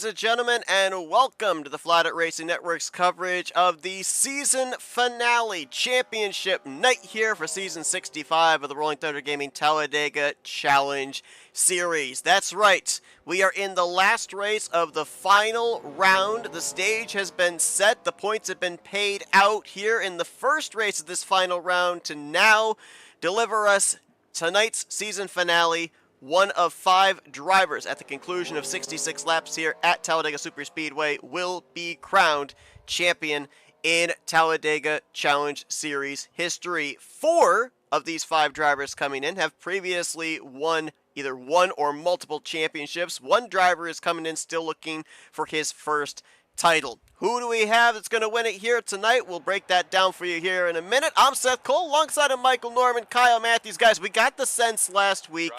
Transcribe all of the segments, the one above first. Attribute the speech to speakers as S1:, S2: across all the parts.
S1: ladies and gentlemen, and welcome to the Flatout Racing Network's coverage of the season finale championship night here for season 65 of the Rolling Thunder Gaming Talladega Challenge Series. That's right, we are in the last race of the final round. The stage has been set, the points have been paid out here in the first race of this final round to now deliver us tonight's season finale. One of 5 drivers at the conclusion of 66 laps here at Talladega Superspeedway will be crowned champion in Talladega Challenge Series history. 4 of these 5 drivers coming in have previously won either one or multiple championships. One driver is coming in still looking for his first title. Who do we have that's going to win it here tonight? We'll break that down for you here in a minute. I'm Seth Cole alongside of Michael Norman, Kyle Matthews. Guys, we got the sense last week.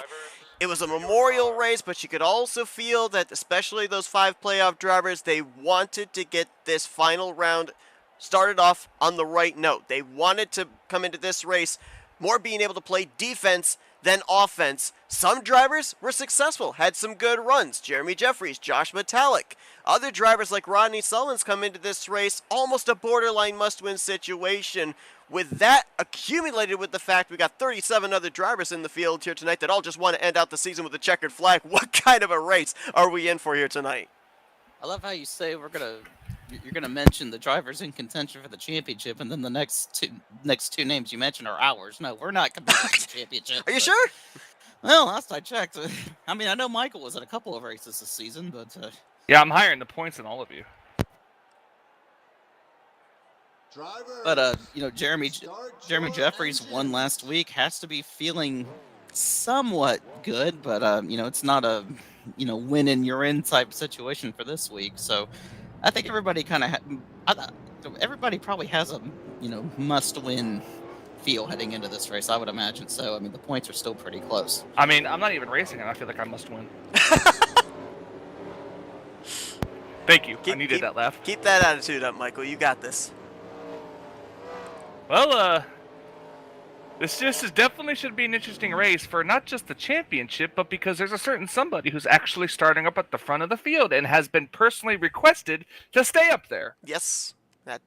S1: It was a memorial race, but you could also feel that, especially those 5 playoff drivers, they wanted to get this final round started off on the right note. They wanted to come into this race more being able to play defense than offense. Some drivers were successful, had some good runs. Jeremy Jeffries, Josh Metallic. Other drivers like Rodney Sullivan's come into this race almost a borderline must-win situation. With that accumulated with the fact we got 37 other drivers in the field here tonight that all just want to end out the season with a checkered flag, what kind of a race are we in for here tonight?
S2: I love how you say you're gonna mention the drivers in contention for the championship, and then the next two names you mention are ours. No, we're not competing for the championship.
S1: Are you sure?
S2: Well, last I checked, I mean, I know Michael was in a couple of races this season, but
S3: yeah, I'm higher in the points than all of you.
S2: But Jeremy Jeffries won last week. Has to be feeling somewhat good, but it's not a win and you're in type situation for this week. So I think everybody everybody probably has a must win feel heading into this race, I would imagine. So I mean, the points are still pretty close.
S3: I mean, I'm not even racing, and I feel like I must win. Thank you. I needed that laugh.
S1: Keep that attitude up, Michael. You got this.
S3: Well, this definitely should be an interesting race for not just the championship, but because there's a certain somebody who's actually starting up at the front of the field and has been personally requested to stay up there.
S1: Yes, that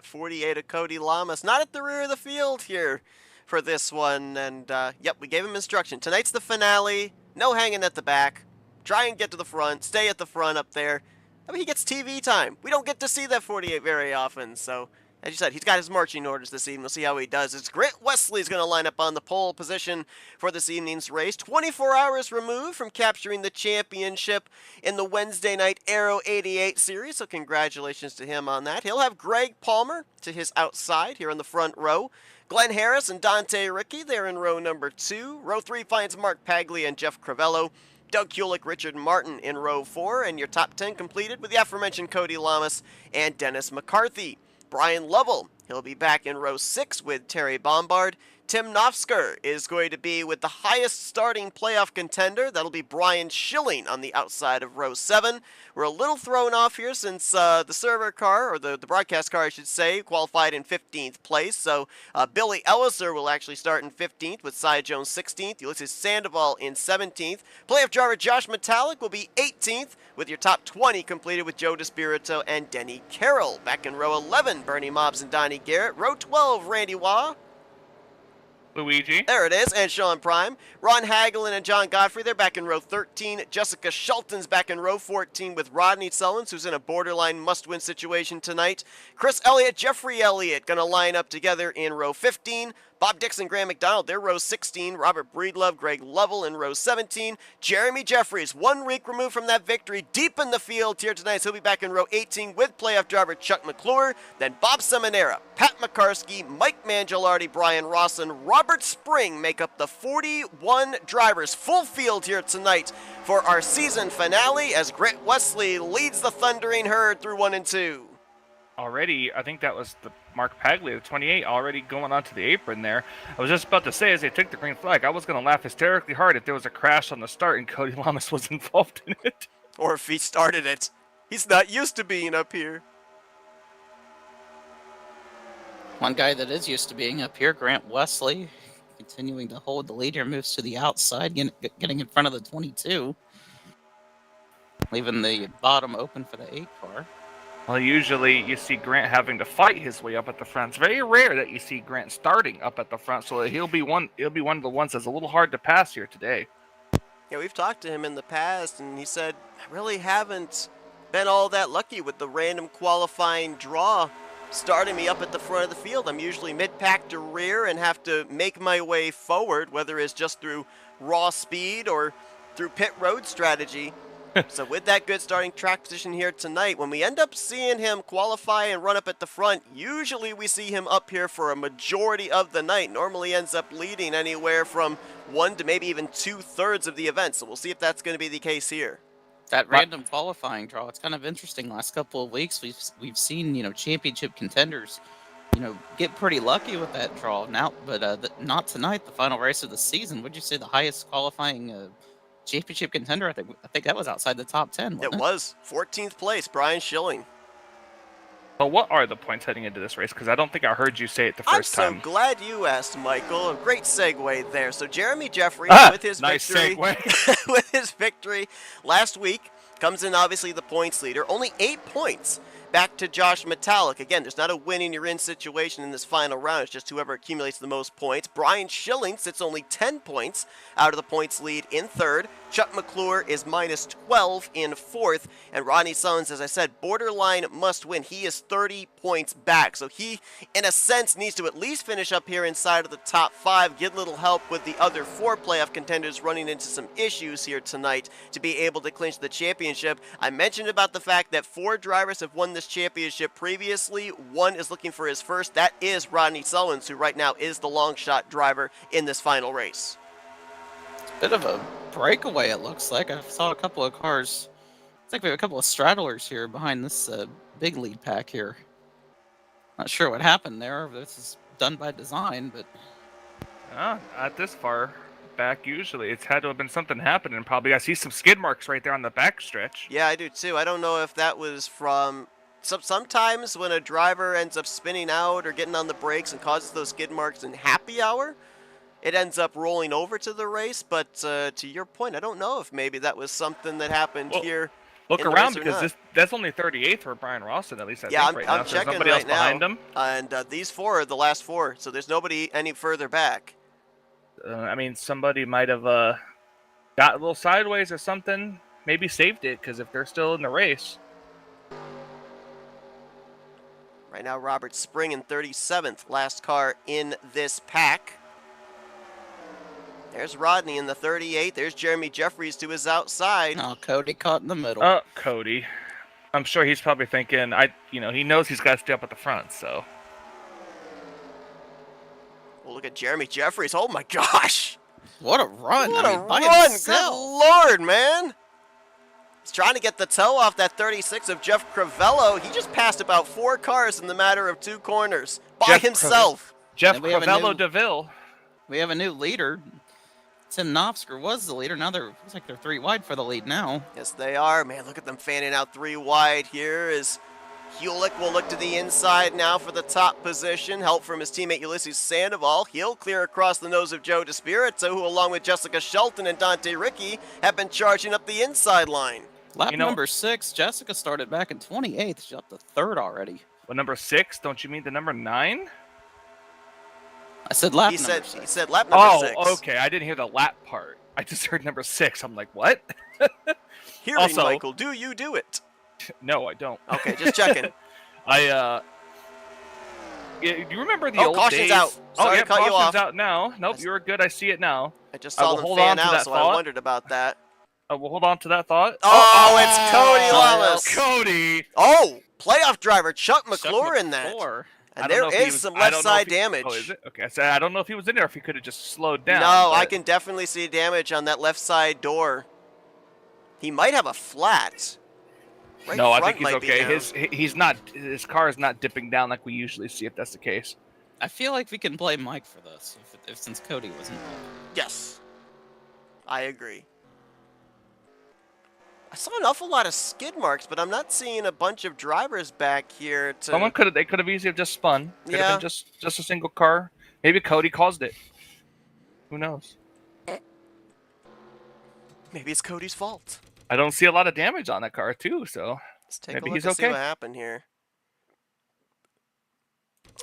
S1: 48 of Cody Lamas, not at the rear of the field here for this one, and yep, we gave him instruction. Tonight's the finale, no hanging at the back, try and get to the front, stay at the front up there. I mean, he gets TV time. We don't get to see that 48 very often, so as you said, he's got his marching orders this evening. We'll see how he does. It's Grant Wesley's going to line up on the pole position for this evening's race. 24 hours removed from capturing the championship in the Wednesday night Aero 88 series, so congratulations to him on that. He'll have Greg Palmer to his outside here in the front row. Glenn Harris and Dante Ricky, they're in row number 2. Row 3 finds Mark Paglia and Jeff Crivello. Doug Kulik, Richard Martin in row 4, and your top 10 completed with the aforementioned Cody Lamas and Dennis McCarthy. Brian Lovell, he'll be back in row 6 with Terry Bombard. Tim Nofsker is going to be with the highest starting playoff contender. That'll be Brian Schilling on the outside of row 7. We're a little thrown off here since the server car, or the broadcast car I should say, qualified in 15th place. So Billy Elliser will actually start in 15th with Cy Jones 16th. Ulysses Sandoval in 17th. Playoff driver Josh Metallic will be 18th with your top 20 completed with Joe DeSpirito and Denny Carroll. Back in row 11, Bernie Mobbs and Donnie Garrett. Row 12, Randy Waugh.
S3: Luigi.
S1: There it is, and Sean Prime. Ron Hagelin and John Godfrey, they're back in row 13. Jessica Schulten's back in row 14 with Rodney Sullins, who's in a borderline must-win situation tonight. Chris Elliott, Jeffrey Elliott going to line up together in row 15. Bob Dixon, Graham McDonald, they're row 16. Robert Breedlove, Greg Lovell in row 17. Jeremy Jeffries, 1 week removed from that victory, deep in the field here tonight. So he'll be back in row 18 with playoff driver Chuck McClure. Then Bob Seminara, Pat McCarsky, Mike Mangialardi, Brian Rawson, Robert Spring make up the 41 drivers. Full field here tonight for our season finale as Grant Wesley leads the thundering herd through 1 and 2.
S3: Already, I think that was the Mark Paglia, the 28, already going onto the apron there. I was just about to say, as they took the green flag, I was going to laugh hysterically hard if there was a crash on the start and Cody Lamas was involved in it.
S1: Or if he started it. He's not used to being up here.
S2: One guy that is used to being up here, Grant Wesley, continuing to hold the lead here, moves to the outside, getting in front of the 22. leaving the bottom open for the 8 car.
S3: Well, usually you see Grant having to fight his way up at the front. It's very rare that you see Grant starting up at the front, so he'll be one of the ones that's a little hard to pass here today.
S1: Yeah, we've talked to him in the past, and he said, I really haven't been all that lucky with the random qualifying draw starting me up at the front of the field. I'm usually mid-pack to rear and have to make my way forward, whether it's just through raw speed or through pit road strategy. So with that good starting track position here tonight, when we end up seeing him qualify and run up at the front, usually we see him up here for a majority of the night. Normally ends up leading anywhere from 1 to maybe even 2/3 of the event. So we'll see if that's going to be the case here.
S2: That random qualifying draw, it's kind of interesting. Last couple of weeks, we've seen, championship contenders, get pretty lucky with that draw. Now, but not tonight, the final race of the season. Would you say the highest qualifying championship contender? I think that was outside the top 10, wasn't it?
S1: It was 14th place, Brian Schilling.
S3: Well, what are the points heading into this race? Because I don't think I heard you say it the first time.
S1: I'm so glad you asked, Michael. A great segue there. So Jeremy Jeffries, with his
S3: nice
S1: victory,
S3: segue.
S1: with his victory last week, comes in obviously the points leader. Only 8 points back to Josh Metallic. Again, there's not a winning you're in situation in this final round. It's just whoever accumulates the most points. Brian Schilling sits only 10 points out of the points lead in third. Chuck McClure is minus 12 in fourth. And Rodney Sullins, as I said, borderline must win. He is 30 points back. So he, in a sense, needs to at least finish up here inside of the top 5, get a little help with the other 4 playoff contenders running into some issues here tonight to be able to clinch the championship. I mentioned about the fact that 4 drivers have won this championship previously. 1 is looking for his first. That is Rodney Sullins, who right now is the long shot driver in this final race.
S2: Bit of a breakaway, it looks like. I saw a couple of cars. It's like we have a couple of straddlers here behind this big lead pack here. Not sure what happened there. This is done by design, but
S3: Not this far back. Usually, it's had to have been something happening. Probably, I see some skid marks right there on the back stretch.
S1: Yeah, I do too. I don't know if that was from sometimes when a driver ends up spinning out or getting on the brakes and causes those skid marks in happy hour, it ends up rolling over to the race. But to your point, I don't know if maybe that was something that happened here.
S3: Look around, because that's only 38th for Brian Rawson, at least I think right now.
S1: I'm checking
S3: nobody
S1: right
S3: else behind
S1: now.
S3: him.
S1: And these 4 are the last 4, so there's nobody any further back.
S3: I mean, somebody might have got a little sideways or something. Maybe saved it, because if they're still in the race.
S1: Right now, Robert Spring in 37th, last car in this pack. There's Rodney in the 38th. There's Jeremy Jeffries to his outside.
S2: Oh, Cody caught in the middle.
S3: Cody. I'm sure he's probably thinking, he knows he's got to stay up at the front, so.
S1: Well, look at Jeremy Jeffries. Oh my gosh.
S2: What a run.
S1: What a
S2: by
S1: run.
S2: himself.
S1: Good Lord, man. He's trying to get the toe off that 36 of Jeff Crivello. He just passed about 4 cars in the matter of 2 corners by himself.
S3: Jeff Crivello DeVille.
S2: We have a new leader. Tim Knopfsker was the leader. Now looks like they're 3 wide for the lead now.
S1: Yes, they are. Man, look at them fanning out 3 wide here as Hewlick will look to the inside now for the top position. Help from his teammate Ulysses Sandoval. He'll clear across the nose of Joe DeSpirito, who along with Jessica Shelton and Dante Ricky have been charging up the inside line.
S2: Lap number 6, Jessica started back in 28th. She's up to 3rd already.
S3: Well, number 6? Don't you mean the number 9?
S2: I said lap
S1: number
S2: 6.
S1: He said lap number 6.
S3: Oh, okay. I didn't hear the lap part. I just heard number 6. I'm like, what?
S1: Hearing,
S3: also,
S1: Michael, do you do it?
S3: No, I don't.
S1: Okay, just checking.
S3: Do you remember the old
S1: caution's
S3: days?
S1: out. Sorry to cut you off.
S3: Caution's out now. Nope, you were good. I see it now.
S1: I just saw them fan out, so I wondered about that.
S3: We'll hold on to that thought.
S1: Oh, it's Cody Lamas.
S3: Cody.
S1: Oh, playoff driver Chuck McClure in that. And there is some left side damage.
S3: Oh, is it? Okay, so I don't know if he was in there or if he could have just slowed down.
S1: No, I can definitely see damage on that left side door. He might have a flat.
S3: No, I think he's okay. His car is not dipping down like we usually see if that's the case.
S2: I feel like we can blame Mike for this, since Cody was involved.
S1: Yes, I agree. I saw an awful lot of skid marks, but I'm not seeing a bunch of drivers back here.
S3: They could have easily just spun. Could have been just a single car. Maybe Cody caused it. Who knows?
S1: Maybe it's Cody's fault.
S3: I don't see a lot of damage on that car too, so
S1: Let's take
S3: maybe
S1: a look
S3: he's
S1: and
S3: okay.
S1: see what happened here.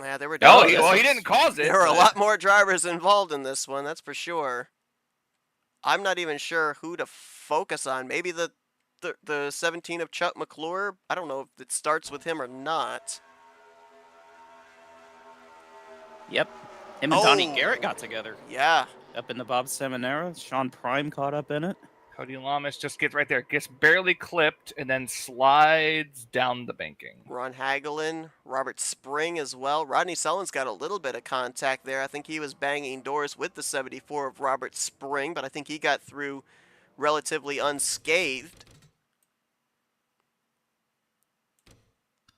S1: Yeah, there were
S3: he didn't cause it.
S1: There were a lot more drivers involved in this one, that's for sure. I'm not even sure who to focus on. Maybe the 17 of Chuck McClure. I don't know if it starts with him or not.
S2: Yep. Him and Donnie Garrett got together.
S1: Yeah.
S2: Up in the Bob Seminara. Sean Prime caught up in it.
S3: Cody Lamas just gets right there, gets barely clipped, and then slides down the banking.
S1: Ron Hagelin, Robert Spring as well. Rodney Sullivan's got a little bit of contact there. I think he was banging doors with the 74 of Robert Spring, but I think he got through relatively unscathed.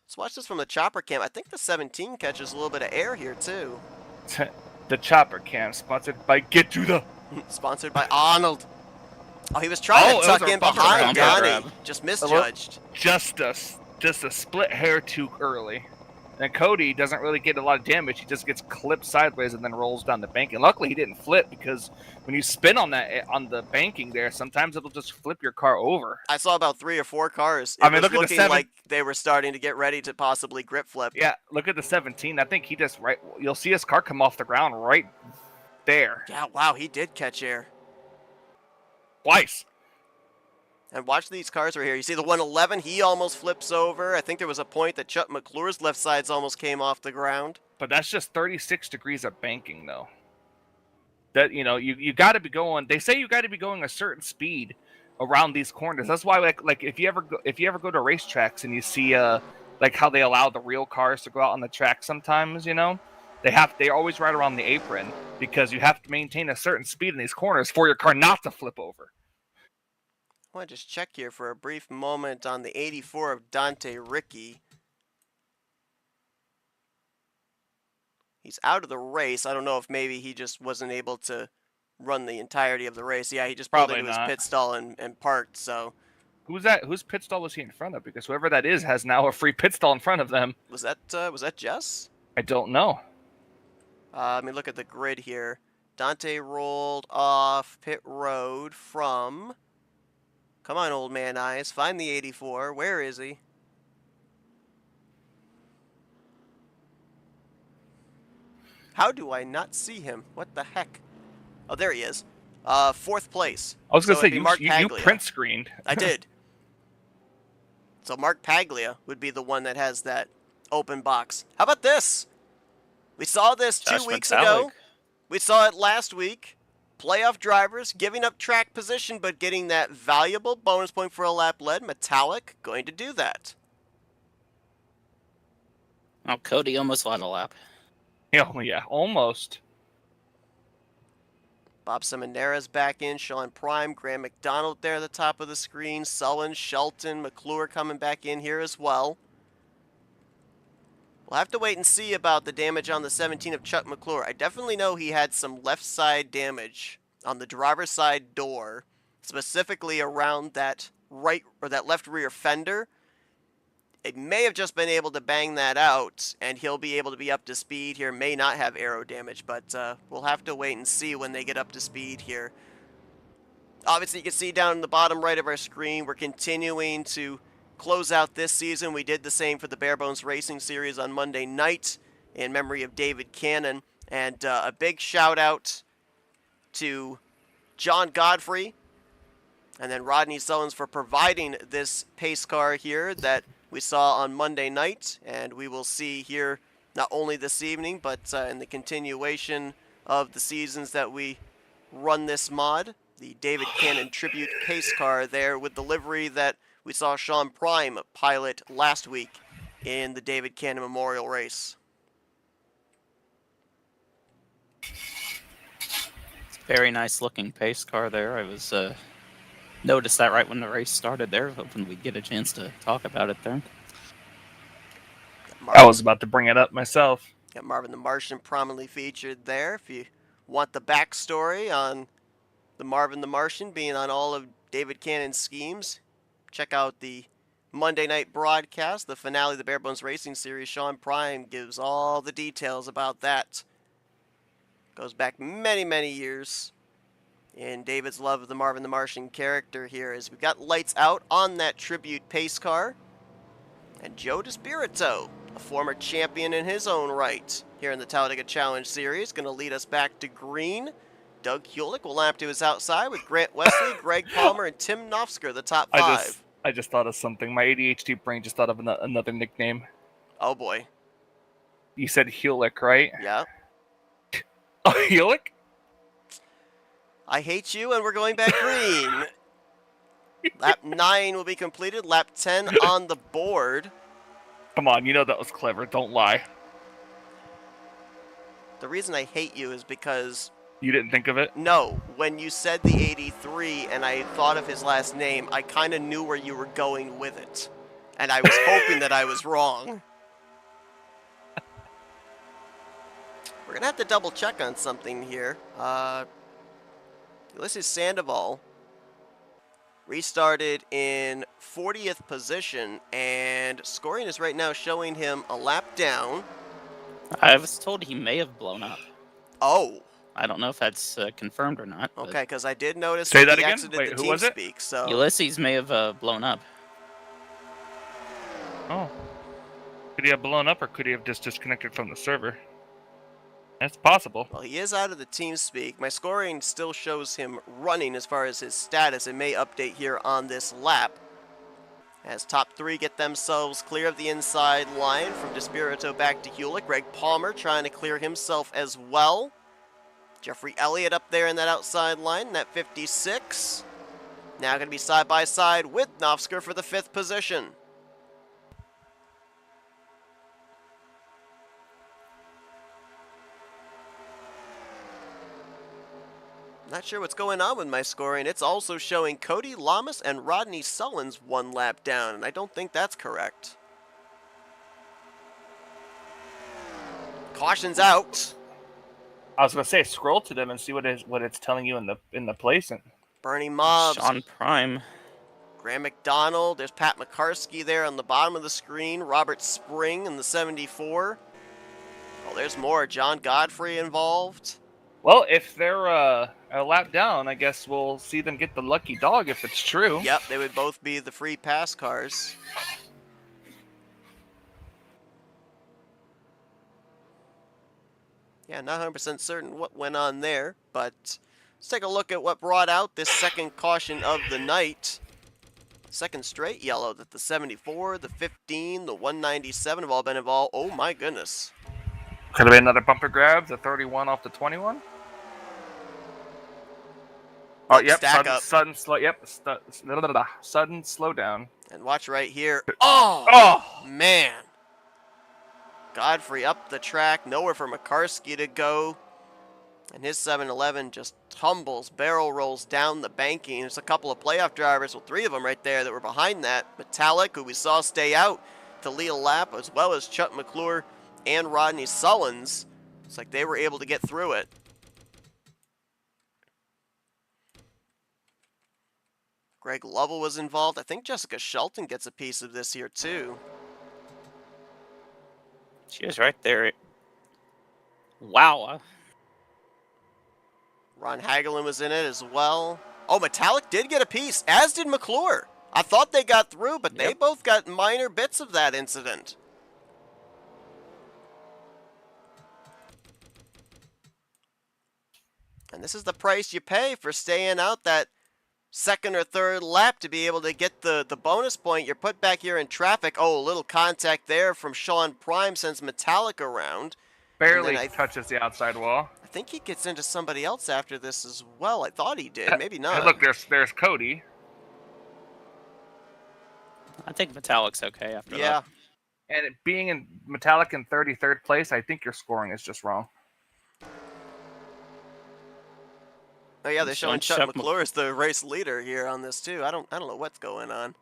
S1: Let's watch this from the chopper cam. I think the 17 catches a little bit of air here, too.
S3: The chopper cam, sponsored by Get to the...
S1: Sponsored by Arnold. Oh, he was trying to tuck in behind Donnie. Just misjudged.
S3: Just a split hair too early. And Cody doesn't really get a lot of damage. He just gets clipped sideways and then rolls down the banking. Luckily, he didn't flip because when you spin on the banking there, sometimes it'll just flip your car over.
S1: I saw about 3 or 4 cars. It was looking like they were starting to get ready to possibly grip flip.
S3: Yeah, look at the 17. I think he just you'll see his car come off the ground right there.
S1: Yeah, wow, he did catch air.
S3: Twice.
S1: And watch these cars right here. You see the 111, he almost flips over. I think there was a point that Chuck McClure's left sides almost came off the ground.
S3: But that's just 36 degrees of banking, though. That, you got to be going. They say you got to be going a certain speed around these corners. That's why, like if you ever go to racetracks and you see like how they allow the real cars to go out on the track sometimes, they always ride around the apron because you have to maintain a certain speed in these corners for your car not to flip over.
S1: I want to just check here for a brief moment on the 84 of Dante Ricky. He's out of the race. I don't know if maybe he just wasn't able to run the entirety of the race. Yeah, he just pulled into his pit stall and parked, so.
S3: Who's that? Whose pit stall was he in front of? Because whoever that is has now a free pit stall in front of them.
S1: Was that Jess?
S3: I don't know.
S1: Let me look at the grid here. Dante rolled off pit road from... Come on, old man eyes. Find the 84. Where is he? How do I not see him? What the heck? Oh, there he is. 4th place.
S3: I was going to say, you print screened.
S1: I did. So Mark Paglia would be the one that has that open box. How about this? We saw this 2 weeks ago. We saw it last week. Playoff drivers giving up track position but getting that valuable bonus point for a lap led. Metallic going to do that.
S2: Oh, Cody almost won a lap.
S3: Yeah, almost.
S1: Bob Seminara's back in. Sean Prime, Graham McDonald there at the top of the screen. Sullen, Shelton, McClure coming back in here as well. We'll have to wait and see about the damage on the 17 of Chuck McClure. I definitely know he had some left side damage on the driver's side door, specifically around that right or that left rear fender. It may have just been able to bang that out, and he'll be able to be up to speed here. May not have aero damage, but we'll have to wait and see when they get up to speed here. Obviously, you can see down in the bottom right of our screen, we're continuing to close out this season. We did the same for the Bare Bones Racing Series on Monday night in memory of David Cannon. And a big shout out to John Godfrey and then Rodney Sullins for providing this pace car here that we saw on Monday night. And we will see here not only this evening, but in the continuation of the seasons that we run this mod, the David Cannon Tribute pace car there with the livery that we saw Sean Prime pilot last week in the David Cannon Memorial Race.
S2: It's a very nice looking pace car there. I was noticed that right when the race started there, hoping we'd get a chance to talk about it there.
S3: I was about to bring it up myself.
S1: Got Marvin the Martian prominently featured there. If you want the backstory on the Marvin the Martian being on all of David Cannon's schemes, check out the Monday night broadcast, the finale of the Bare Bones Racing Series. Sean Prime gives all the details about that. Goes back many, many years in David's love of the Marvin the Martian character here, as we've got lights out on that tribute pace car. And Joe DeSpirito, a former champion in his own right here in the Talladega Challenge Series, going to lead us back to green. Doug Hulick will lap to his outside with Grant Wesley, Greg Palmer, and Tim Nofsker, the top five.
S3: I just thought of something. My ADHD brain just thought of another nickname.
S1: Oh, boy.
S3: You said Hulick, right?
S1: Yeah.
S3: Oh, Hulick?
S1: I hate you, and we're going back green. Lap 9 will be completed. Lap 10 on the board.
S3: Come on, you know that was clever. Don't lie.
S1: The reason I hate you is because...
S3: You didn't think of it?
S1: No. When you said the 83 and I thought of his last name, I kind of knew where you were going with it. And I was hoping that I was wrong. We're going to have to double check on something here. Ulysses Sandoval restarted in 40th position, and scoring is right now showing him a lap down.
S2: I was told he may have blown up.
S1: Oh.
S2: I don't know if that's confirmed or not.
S1: Okay, because I did notice
S3: Say
S1: when
S3: that
S1: he
S3: again?
S1: exited
S3: Wait,
S1: the
S3: who
S1: team
S3: was it?
S1: speak. So
S2: Ulysses may have blown up.
S3: Oh. Could he have blown up, or could he have just disconnected from the server? That's possible.
S1: Well, he is out of the team speak. My scoring still shows him running as far as his status. It may update here on this lap. As top three get themselves clear of the inside line from DeSpirito back to Hulick. Greg Palmer trying to clear himself as well. Jeffrey Elliott up there in that outside line, that 56. Now going to be side by side with Nofsker for the 5th position. Not sure what's going on with my scoring. It's also showing Cody Lamas and Rodney Sullins 1 lap down, and I don't think that's correct. Caution's out.
S3: I was gonna say, scroll to them and see what it's telling you in the placement.
S1: Bernie Mobbs.
S2: Sean Prime.
S1: Graham McDonald. There's Pat McCarskey there on the bottom of the screen. Robert Spring in the 74. Oh, there's more. John Godfrey involved.
S3: Well, if they're a lap down, I guess we'll see them get the lucky dog if it's true.
S1: Yep, they would both be the free pass cars. Yeah, not 100% certain what went on there, but let's take a look at what brought out this second caution of the night. Second straight yellow that the 74, the 15, the 197 have all been involved. Oh my goodness.
S3: Could have been another bumper grab, the 31 off the 21. Oh, yep, sudden slow. Yep, sudden slowdown.
S1: And watch right here. Oh, man. Godfrey up the track, nowhere for McCarskey to go. And his 711 just tumbles, barrel rolls down the banking. There's a couple of playoff drivers, well, 3 of them right there that were behind that. Metallic, who we saw stay out to lead a lap, as well as Chuck McClure and Rodney Sullins. It's like they were able to get through it. Greg Lovell was involved. I think Jessica Shelton gets a piece of this here too.
S2: She was right there. Wow.
S1: Ron Hagelin was in it as well. Oh, Metallic did get a piece, as did McClure. I thought they got through, but they both got minor bits of that incident. And this is the price you pay for staying out that second or third lap to be able to get the bonus point. You're put back here in traffic. Oh, a little contact there from Sean Prime sends Metallic around.
S3: Barely touches the outside wall.
S1: I think he gets into somebody else after this as well. I thought he did. Maybe not.
S3: Hey, look, there's Cody.
S2: I think Metallic's okay after that.
S1: Yeah.
S3: And it being in Metallic in 33rd place, I think your scoring is just wrong.
S1: Oh yeah, they're showing Chuck McClure as the race leader here on this too. I don't know what's going on.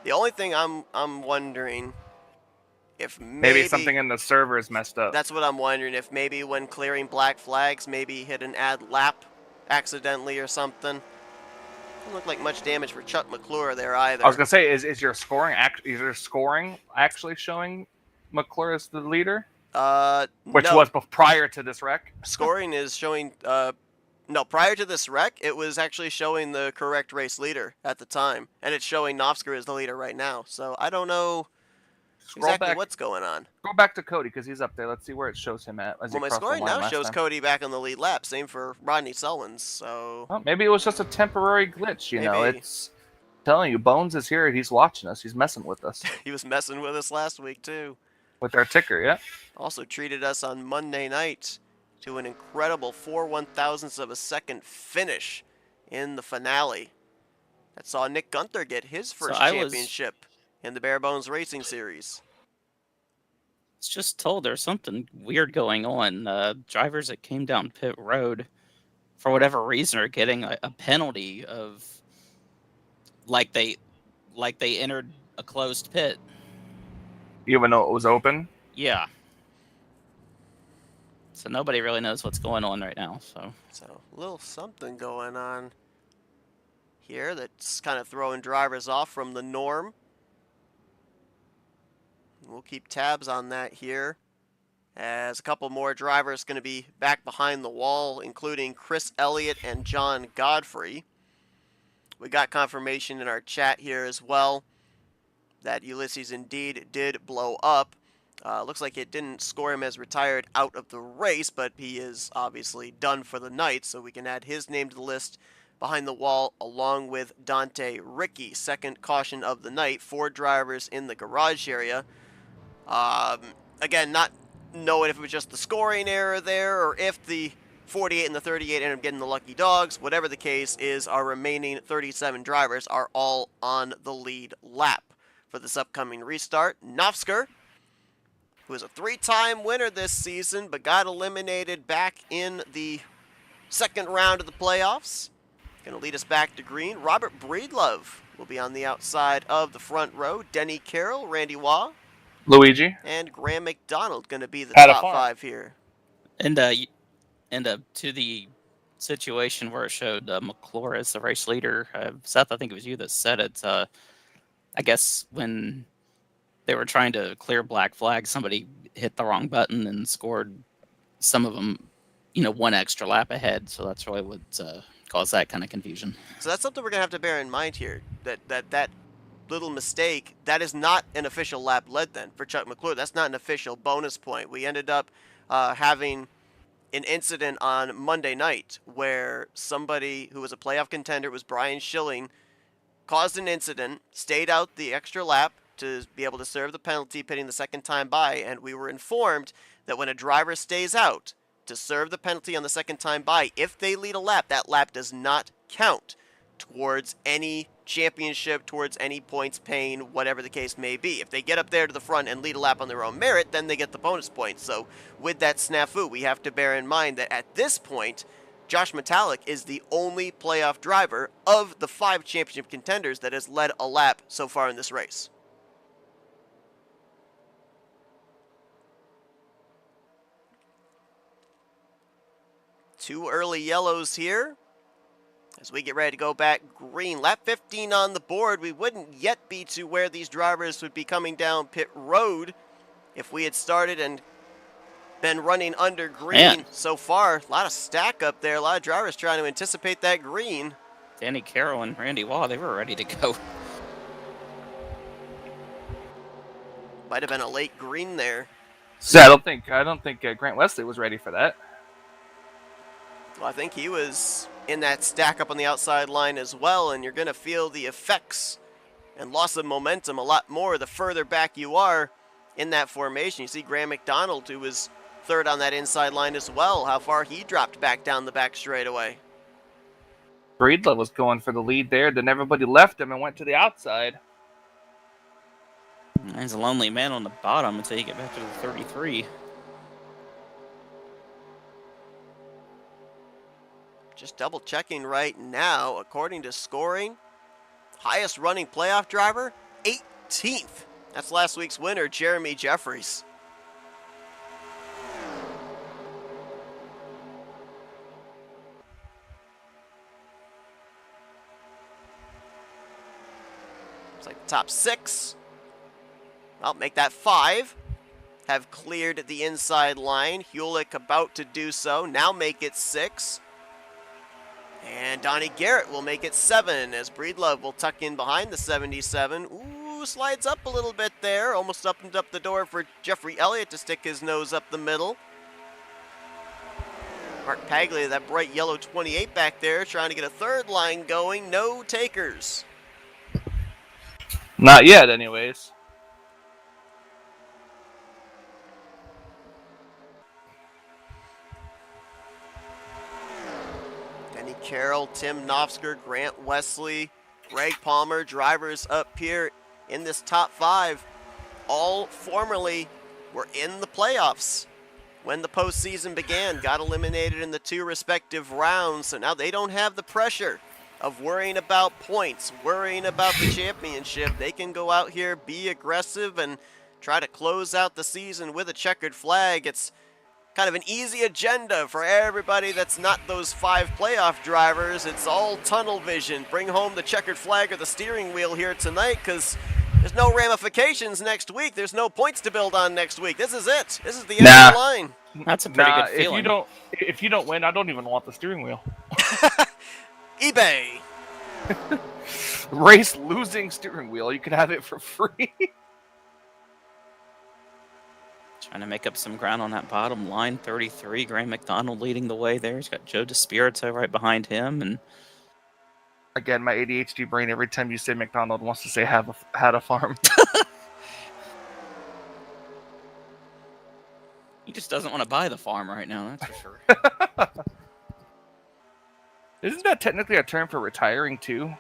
S1: The only thing I'm wondering if maybe
S3: something in the server is messed up.
S1: That's what I'm wondering, if maybe when clearing black flags, maybe he hit an add lap accidentally or something. Doesn't look like much damage for Chuck McClure there either.
S3: I was gonna say, is your scoring actually showing McClure as the leader? Which
S1: no.
S3: was prior to this wreck.
S1: Scoring is showing. No, prior to this wreck, it was actually showing the correct race leader at the time, and it's showing Nofsker as the leader right now. So I don't know exactly what's going on.
S3: Go back to Cody because he's up there. Let's see where it shows him at as
S1: Well,
S3: he
S1: my
S3: crossed the
S1: scoring
S3: line
S1: now
S3: last
S1: shows
S3: time.
S1: Cody back on the lead lap. Same for Rodney Sullins. So
S3: Well, maybe it was just a temporary glitch. You know,
S1: Maybe.
S3: it's telling you Bones is here. He's watching us. He's messing with us
S1: he was messing with us last week too.
S3: with our ticker. Yeah.
S1: Also treated us on Monday night to an incredible 4/1000ths of a second finish in the finale. That saw Nick Gunther get his first championship in the Bare Bones Racing Series.
S2: It's just told there's something weird going on. Drivers that came down pit road, for whatever reason, are getting a penalty of like they entered a closed pit.
S3: Even though it was open.
S2: Yeah. So nobody really knows what's going on right now.
S1: So a little something going on here that's kind of throwing drivers off from the norm. We'll keep tabs on that here, as a couple more drivers going to be back behind the wall, including Chris Elliott and John Godfrey. We got confirmation in our chat here as well that Ulysses indeed did blow up. Looks like it didn't score him as retired out of the race, but he is obviously done for the night, so we can add his name to the list behind the wall along with Dante Ricky. Second caution of the night. 4 drivers in the garage area. Again, not knowing if it was just the scoring error there or if the 48 and the 38 ended up getting the lucky dogs. Whatever the case is, our remaining 37 drivers are all on the lead lap for this upcoming restart. Nofsker, who is a 3-time winner this season but got eliminated back in the second round of the playoffs, going to lead us back to green. Robert Breedlove will be on the outside of the front row. Denny Carroll, Randy Waugh,
S3: Luigi,
S1: and Graham McDonald going to be the top 5 here.
S2: And to the situation where it showed McClure as the race leader, Seth, I think it was you that said it. I guess when they were trying to clear black flag, somebody hit the wrong button and scored some of them, one extra lap ahead. So that's really what caused that kind of confusion.
S1: So that's something we're going to have to bear in mind here, that little mistake, that is not an official lap led then for Chuck McClure. That's not an official bonus point. We ended up having an incident on Monday night where somebody who was a playoff contender, it was Brian Schilling, caused an incident, stayed out the extra lap to be able to serve the penalty pitting the second time by, and we were informed that when a driver stays out to serve the penalty on the second time by, if they lead a lap, that lap does not count towards any championship, towards any points paying, whatever the case may be. If they get up there to the front and lead a lap on their own merit, then they get the bonus points. So with that snafu, we have to bear in mind that at this point, Josh Metallic is the only playoff driver of the 5 championship contenders that has led a lap so far in this race. Two early yellows here as we get ready to go back green. Lap 15 on the board. We wouldn't yet be to where these drivers would be coming down pit road if we had started and been running under green so far. A lot of stack up there. A lot of drivers trying to anticipate that green.
S2: Danny Carroll and Randy Waugh, they were ready to go.
S1: Might have been a late green there.
S3: So I don't think Grant Wesley was ready for that.
S1: Well, I think he was in that stack up on the outside line as well, and you're going to feel the effects and loss of momentum a lot more the further back you are in that formation. You see Graham McDonald, who was third on that inside line as well, how far he dropped back down the back straightaway.
S3: Breedlove was going for the lead there, then everybody left him and went to the outside.
S2: He's a lonely man on the bottom until you get back to the 33.
S1: Just double checking right now, according to scoring, highest running playoff driver, 18th. That's last week's winner, Jeremy Jeffries. It's like the top 6. Well, make that 5. have cleared the inside line. Hewlick about to do so. Now make it 6. And Donnie Garrett will make it 7 as Breedlove will tuck in behind the 77. Ooh, slides up a little bit there. Almost opened up the door for Jeffrey Elliott to stick his nose up the middle. Mark Paglia, that bright yellow 28 back there, trying to get a third line going. No takers.
S3: Not yet, anyways.
S1: Denny Carroll, Tim Knopfsker, Grant Wesley, Greg Palmer, drivers up here in this top 5, all formerly were in the playoffs when the postseason began, got eliminated in the 2 respective rounds, so now they don't have the pressure of worrying about points, worrying about the championship. They can go out here, be aggressive, and try to close out the season with a checkered flag. It's kind of an easy agenda for everybody that's not those 5 playoff drivers. It's all tunnel vision. Bring home the checkered flag or the steering wheel here tonight, because there's no ramifications next week. There's no points to build on next week. This is it. This is the end of the line.
S2: That's a pretty good feeling.
S3: If you don't win, I don't even want the steering wheel.
S1: eBay.
S3: Race losing steering wheel. You can have it for free.
S2: Trying to make up some ground on that bottom line. 33, Graham McDonald leading the way there. He's got Joe DeSpirito right behind him. And
S3: again, my ADHD brain, every time you say McDonald, wants to say had a farm.
S2: He just doesn't want to buy the farm right now, that's for sure.
S3: Isn't that technically a term for retiring too?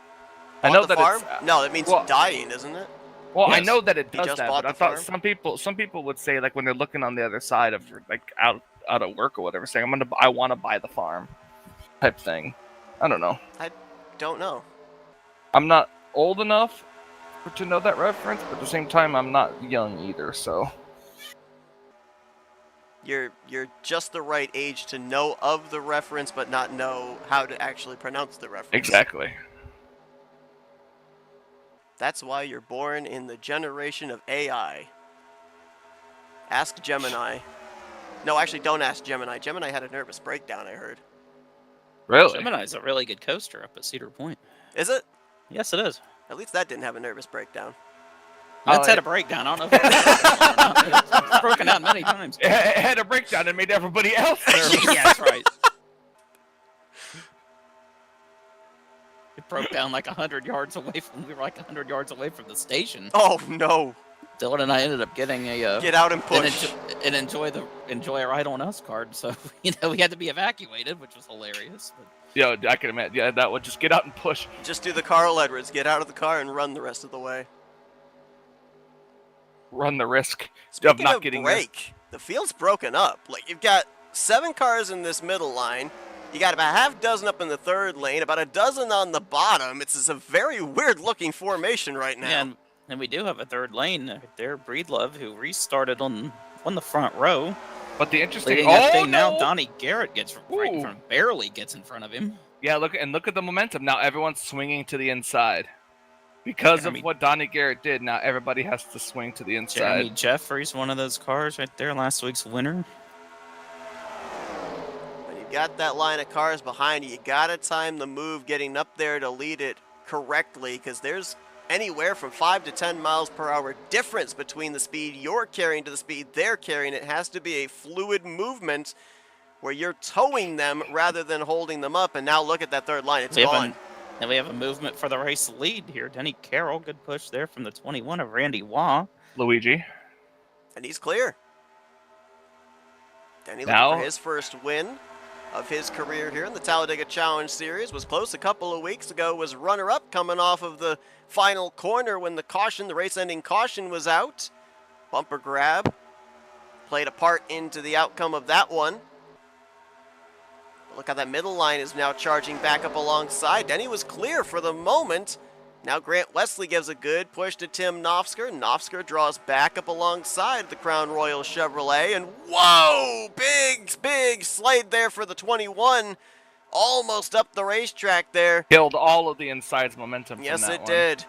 S1: I know that farm? No, that means dying, isn't it?
S3: Well, yes. I know that it does that, but I thought some people would say, like, when they're looking on the other side of, like, out of work or whatever, saying I want to buy the farm type thing. I don't know.
S1: I don't know.
S3: I'm not old enough to know that reference, but at the same time, I'm not young either, so.
S1: You're just the right age to know of the reference, but not know how to actually pronounce the reference.
S3: Exactly.
S1: That's why you're born in the generation of AI. Ask Gemini. No, actually, don't ask Gemini. Gemini had a nervous breakdown, I heard.
S3: Really?
S2: Gemini's a really good coaster up at Cedar Point.
S1: Is it?
S2: Yes, it is.
S1: At least that didn't have a nervous breakdown.
S2: That's had a breakdown. I don't know if it's broken out many times.
S3: It had a breakdown and made everybody else nervous.
S2: Yeah, that's right. It broke down like 100 yards away from. We were like 100 yards away from the station.
S1: Oh no!
S2: Dylan and I ended up getting a
S1: get out and push
S2: and enjoy a ride on us card. So we had to be evacuated, which was hilarious. But...
S3: Yeah, I can imagine. Yeah, that would just get out and push.
S1: Just do the Carl Edwards. Get out of the car and run the rest of the way.
S3: Run the risk
S1: of not getting break. The field's broken up. Like, you've got 7 cars in this middle line. You got about half dozen up in the third lane, about a dozen on the bottom. It's a very weird-looking formation right now.
S2: Yeah, and we do have a third lane there. Breedlove, who restarted on the front row.
S3: But the interesting
S2: thing now, Donnie Garrett gets right in front, barely gets in front of him.
S3: Yeah, look at the momentum. Now everyone's swinging to the inside. Because of what Donnie Garrett did, now everybody has to swing to the inside.
S2: Jeremy Jeffries, one of those cars right there, last week's winner.
S1: When you got that line of cars behind you, you got to time the move getting up there to lead it correctly, because there's anywhere from 5 to 10 miles per hour difference between the speed you're carrying to the speed they're carrying. It has to be a fluid movement where you're towing them rather than holding them up. And now look at that third line. It's gone.
S2: And we have a movement for the race lead here. Denny Carroll, good push there from the 21 of Randy Waugh.
S3: Luigi.
S1: And he's clear. Denny looking for his first win of his career here in the Talladega Challenge Series. Was close a couple of weeks ago, was runner-up coming off of the final corner when the race-ending caution was out. Bumper grab. Played a part into the outcome of that one. Look how that middle line is now charging back up alongside. Denny was clear for the moment. Now Grant Wesley gives a good push to Tim Knopfsker. Knopfsker draws back up alongside the Crown Royal Chevrolet. And whoa! Big slide there for the 21. Almost up the racetrack there.
S3: Killed all of the inside's momentum.
S1: Yes, it did.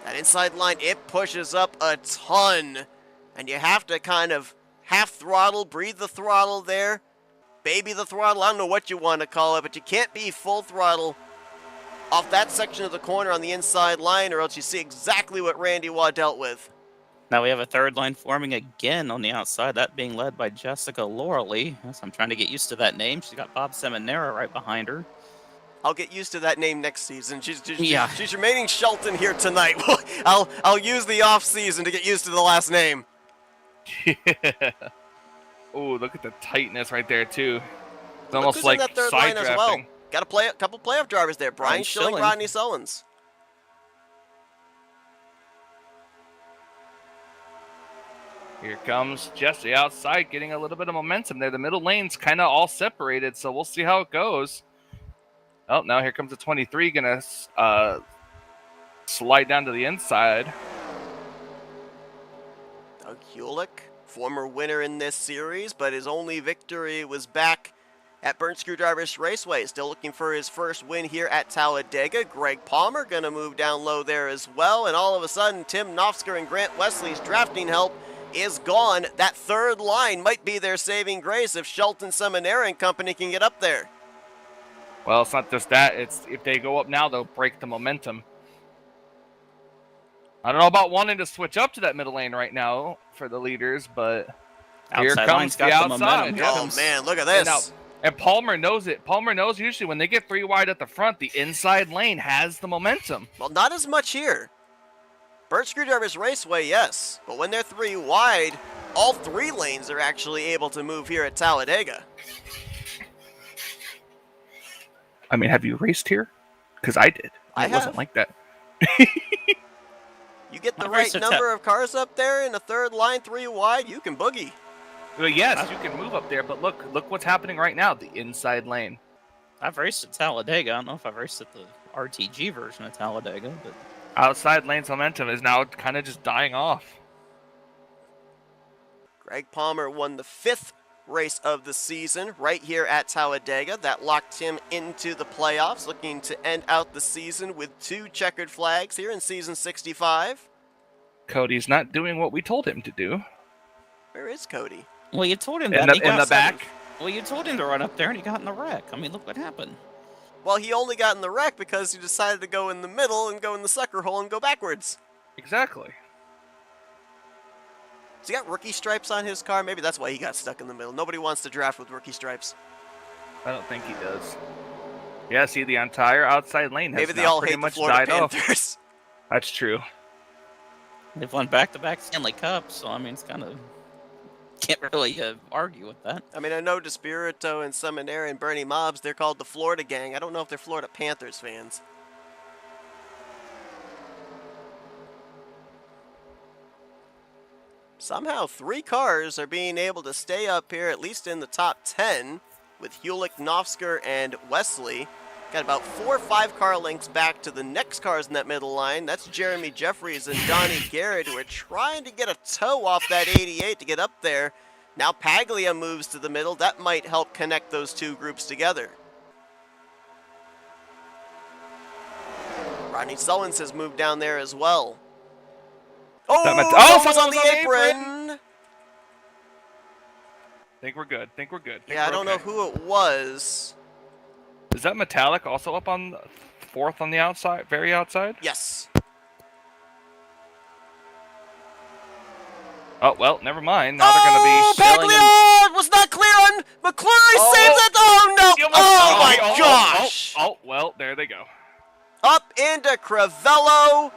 S1: That inside line, it pushes up a ton And you have to kind of half throttle, breathe the throttle there, baby the throttle, I don't know what you want to call it, but you can't be full throttle off that section of the corner on the inside line, or else you see exactly what Randy Waugh dealt with.
S2: Now we have a third line forming again on the outside, that being led by Jessica Loreley. Yes, I'm trying to get used to that name. She's got Bob Seminara right behind her.
S1: I'll get used to that name next season. She's remaining Shelton here tonight. I'll use the off season to get used to the last name.
S3: Yeah. Oh, look at the tightness right there too. It's almost like
S1: that third line as well. Got a couple playoff drivers there. Brian Schilling, Rodney Sullins.
S3: Here comes Jesse outside, getting a little bit of momentum there. The middle lane's kind of all separated, so we'll see how it goes. Oh, now here comes the 23, gonna slide down to the inside.
S1: Doug Hulick, former winner in this series, but his only victory was back at Burnt Screwdrivers Raceway. Still looking for his first win here at Talladega. Greg Palmer gonna move down low there as well, and all of a sudden, Tim Knofsker and Grant Wesley's drafting help is gone. That third line might be their saving grace if Shelton Seminara and company can get up there.
S3: Well, it's not just that. It's if they go up now, they'll break the momentum. I don't know about wanting to switch up to that middle lane right now for the leaders, but here comes the outside.
S1: Oh, man, look at this.
S3: And Palmer knows it. Palmer knows usually when they get 3 wide at the front, the inside lane has the momentum.
S1: Well, not as much here. Burnt Screwdrivers Raceway, yes. But when they're 3 wide, all 3 lanes are actually able to move here at Talladega.
S3: I mean, have you raced here? Because I did.
S1: It
S3: wasn't like that.
S1: You get the right number of cars up there in a third line, 3 wide, you can boogie.
S3: Well, yes, you can move up there, but look what's happening right now, the inside lane.
S2: I've raced at Talladega. I don't know if I've raced at the RTG version of Talladega, but
S3: outside lane's momentum is now kind of just dying off.
S1: Greg Palmer won the 5th race of the season right here at Talladega. That locked him into the playoffs, looking to end out the season with 2 checkered flags here in season 65.
S3: Cody's not doing what we told him to do.
S1: Where is Cody?
S2: Well, you told him
S3: in the back.
S2: Well, you told him to run up there, and he got in the wreck. I mean, look what happened.
S1: Well, he only got in the wreck because he decided to go in the middle and go in the sucker hole and go backwards.
S3: Exactly.
S1: Has he got rookie stripes on his car? Maybe that's why he got stuck in the middle. Nobody wants to draft with rookie stripes.
S3: I don't think he does. Yeah, see, the entire outside lane has
S1: Maybe they all
S3: pretty
S1: hate
S3: much
S1: the Florida
S3: died
S1: Panthers.
S3: Off. That's true.
S2: They've won back-to-back Stanley Cups, so I mean, it's kind of can't really argue with that.
S1: I mean, I know DeSpirito and Seminara and Bernie Mobbs, they're called the Florida Gang. I don't know if they're Florida Panthers fans. Somehow 3 cars are being able to stay up here, at least in the top 10, with Hulick, Knofsker, and Wesley. Got about 4 or 5 car lengths back to the next cars in that middle line. That's Jeremy Jeffries and Donnie Garrett, who are trying to get a toe off that 88 to get up there. Now Paglia moves to the middle. That might help connect those 2 groups together. Rodney Sullins has moved down there as well. Oh, someone's on the apron.
S3: Think we're good.
S1: Yeah, I don't know who it was.
S3: Is that Metallic also up on 4th on the outside, very outside?
S1: Yes.
S3: Oh, well, never mind. Now they're going to be shelling him.
S1: Paglia was not clear on McClure. Saves it. Oh, no. Oh, my gosh.
S3: Oh, well, there they go.
S1: Up into Crivello.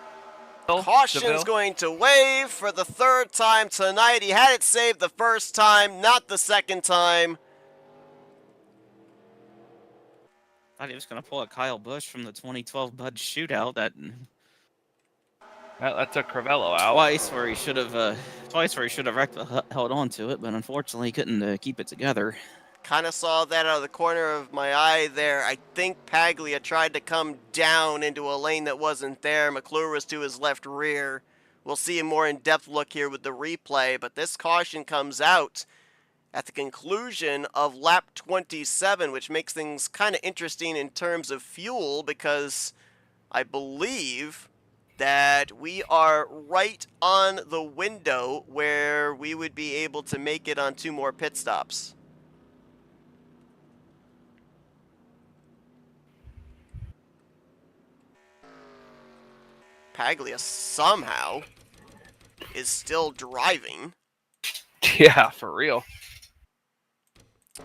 S1: Caution's
S3: DeVille
S1: going to wave for the 3rd time tonight. He had it saved the first time, not the 2nd time.
S2: I thought he was going to pull a Kyle Busch from the 2012 Bud Shootout. That
S3: took Crivello out
S2: twice, where he should have held on to it, but unfortunately he couldn't keep it together.
S1: Kind of saw that out of the corner of my eye there. I think Paglia tried to come down into a lane that wasn't there. McClure was to his left rear. We'll see a more in-depth look here with the replay, but this caution comes out at the conclusion of lap 27, which makes things kind of interesting in terms of fuel, because I believe that we are right on the window where we would be able to make it on 2 more pit stops. Paglia somehow is still driving.
S3: Yeah, for real.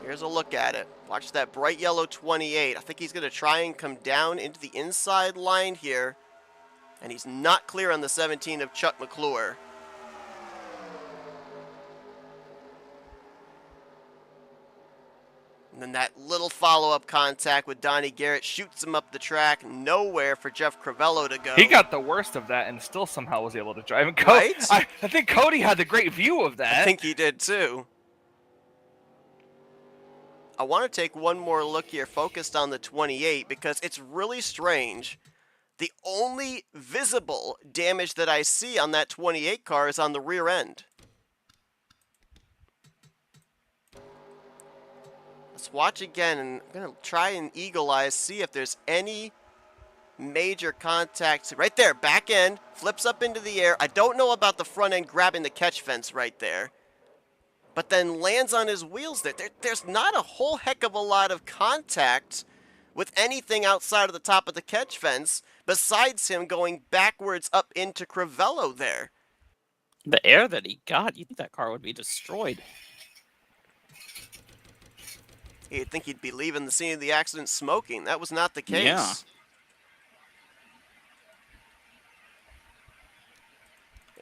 S1: Here's a look at it. Watch that bright yellow 28. I think he's going to try and come down into the inside line here. And he's not clear on the 17 of Chuck McClure. And then that little follow-up contact with Donnie Garrett shoots him up the track. Nowhere for Jeff Crivello to go.
S3: He got the worst of that and still somehow was able to drive. And
S1: Right?
S3: I think Cody had the great view of that.
S1: I think he did too. I want to take one more look here, focused on the 28, because it's really strange. The only visible damage that I see on that 28 car is on the rear end. Let's watch again, and I'm going to try and eagle eyes, see if there's any major contact. Right there, back end, flips up into the air. I don't know about the front end grabbing the catch fence right there, but then lands on his wheels there. There's not a whole heck of a lot of contact with anything outside of the top of the catch fence, besides him going backwards up into Crivello there.
S2: The air that he got, you'd think that car would be destroyed.
S1: You'd think he'd be leaving the scene of the accident smoking. That was not the case.
S2: Yeah.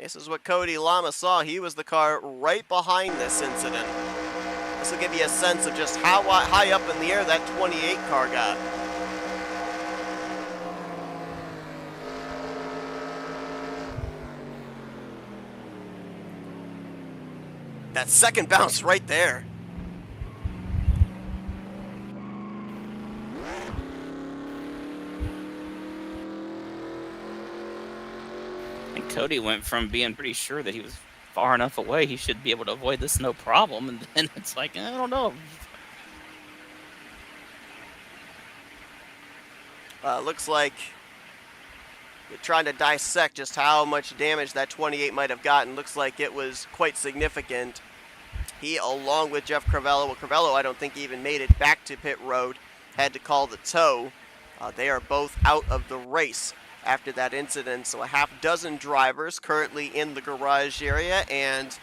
S1: This is what Cody Lama saw. He was the car right behind this incident. This will give you a sense of just how high up in the air that 28 car got. That second bounce right there.
S2: And Cody went from being pretty sure that he was far enough away, he should be able to avoid this no problem, and then it's like, I don't know.
S1: Looks like you're trying to dissect just how much damage that 28 might have gotten. Looks like it was quite significant. He, along with Jeff Crivello, well, Crivello I don't think even made it back to pit road, had to call the tow. They are both out of the race after that incident. So a half dozen drivers currently in the garage area, and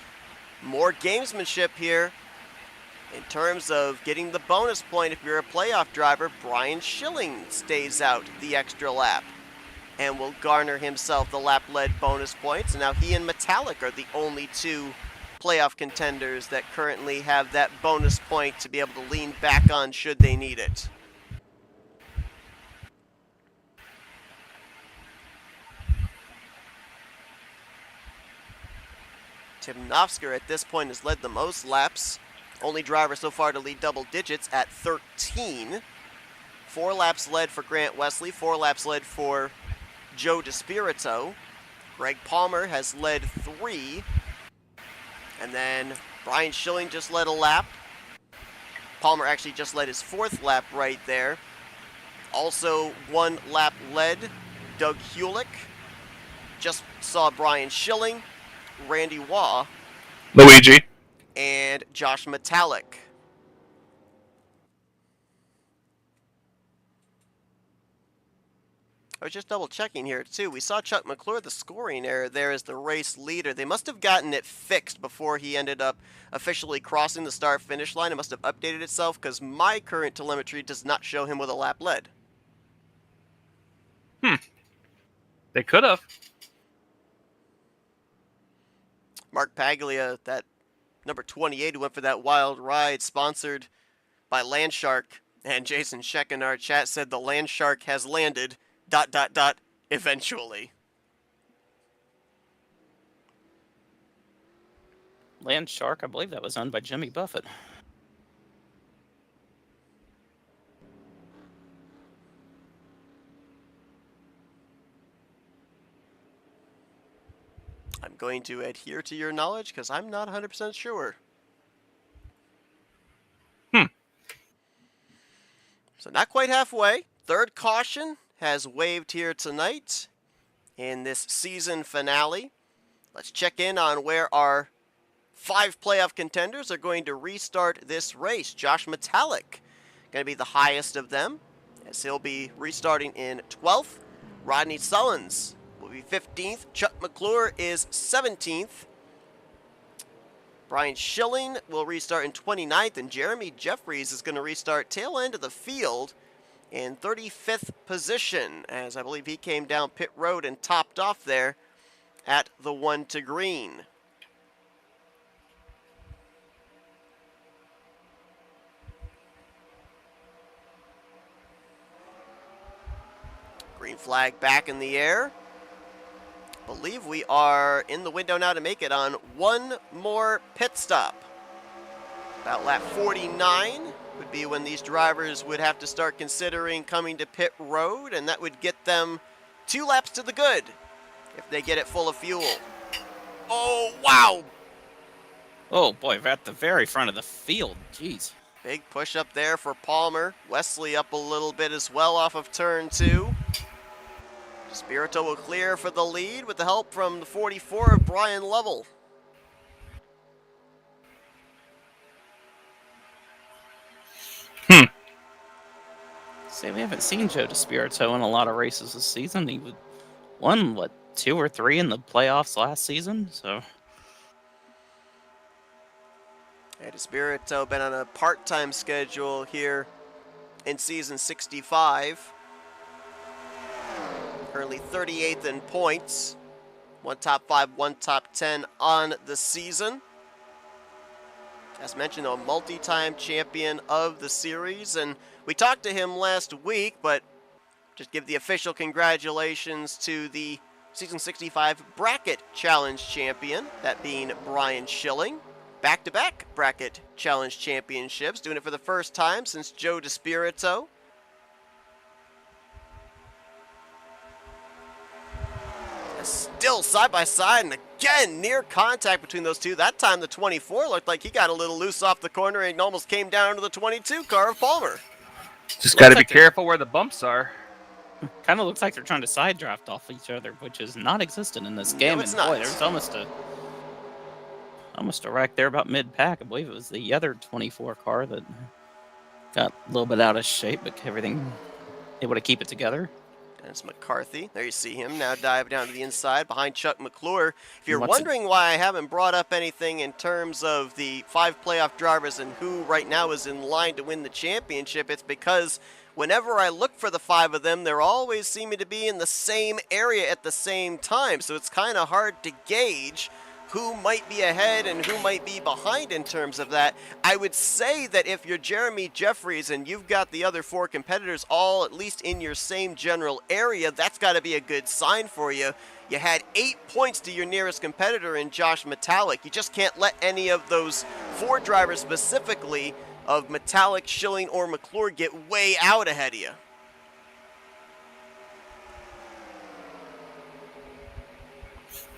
S1: more gamesmanship here in terms of getting the bonus point. If you're a playoff driver, Brian Schilling stays out the extra lap and will garner himself the lap-led bonus points. And now he and Metallic are the only two playoff contenders that currently have that bonus point to be able to lean back on should they need it. Tim Nofsker at this point has led the most laps. Only driver so far to lead double digits at 13. 4 laps led for Grant Wesley, 4 laps led for Joe DeSpirito. Greg Palmer has led 3. And then Brian Schilling just led a lap. Palmer actually just led his 4th lap right there. Also 1 lap led, Doug Hulick. Just saw Brian Schilling, Randy Waugh,
S3: Luigi,
S1: and Josh Metallic. I was just double checking here too. We saw Chuck McClure, the scoring error there as the race leader. They must have gotten it fixed before he ended up officially crossing the start finish line. It must have updated itself because my current telemetry does not show him with a lap led.
S3: They could have.
S1: Mark Paglia, that number 28 who went for that wild ride, sponsored by Landshark. And Jason Sheck in our chat said the Landshark has landed, ... eventually.
S2: Land Shark, I believe that was owned by Jimmy Buffett.
S1: I'm going to adhere to your knowledge because I'm not 100% sure. So not quite halfway. Third caution has waved here tonight. in this season finale. Let's check in on where our 5 playoff contenders are going to restart this race. Josh Metallic going to be the highest of them, as he'll be restarting in 12th. Rodney Sullins will be 15th. Chuck McClure is 17th. Brian Schilling will restart in 29th, and Jeremy Jeffries is going to restart tail end of the field in 35th position, as I believe he came down pit road and topped off there at the 1 to green. Green flag back in the air. Believe we are in the window now to make it on one more pit stop. About lap 49 would be when these drivers would have to start considering coming to pit road, and that would get them 2 laps to the good if they get it full of fuel. Oh, wow!
S2: Oh boy, at the very front of the field. Jeez.
S1: Big push up there for Palmer. Wesley up a little bit as well off of turn 2. Spirito will clear for the lead with the help from the 44 of Brian Lovell.
S2: See, we haven't seen Joe DeSpirito in a lot of races this season. He won, what, 2 or 3 in the playoffs last season, so...
S1: Yeah, DeSpirito been on a part-time schedule here in season 65. Currently 38th in points. 1 top 5, 1 top 10 on the season. As mentioned, a multi-time champion of the series, and we talked to him last week, but just give the official congratulations to the Season 65 Bracket Challenge champion, that being Brian Schilling. Back-to-back Bracket Challenge championships, doing it for the first time since Joe DeSpirito. Still side by side, and again near contact between those two. That time the 24 looked like he got a little loose off the corner and almost came down to the 22 car of Palmer.
S3: Just got to be careful where the bumps are.
S2: Kind of looks like they're trying to side draft off each other, which is not existent in this game.
S1: No, it's
S2: and
S1: not.
S2: Boy, there's almost a wreck there about mid-pack. I believe it was the other 24 car that got a little bit out of shape, but everything able to keep it together.
S1: That's McCarthy. There you see him now dive down to the inside behind Chuck McClure. If you're wondering why I haven't brought up anything in terms of the 5 playoff drivers and who right now is in line to win the championship, it's because whenever I look for the 5 of them, they're always seeming to be in the same area at the same time. So it's kind of hard to gauge who might be ahead and who might be behind in terms of that. I would say that if you're Jeremy Jeffries and you've got the other 4 competitors all at least in your same general area, that's got to be a good sign for you. You had 8 points to your nearest competitor in Josh Metallic. You just can't let any of those 4 drivers specifically of Metallic, Schilling, or McClure get way out ahead of you.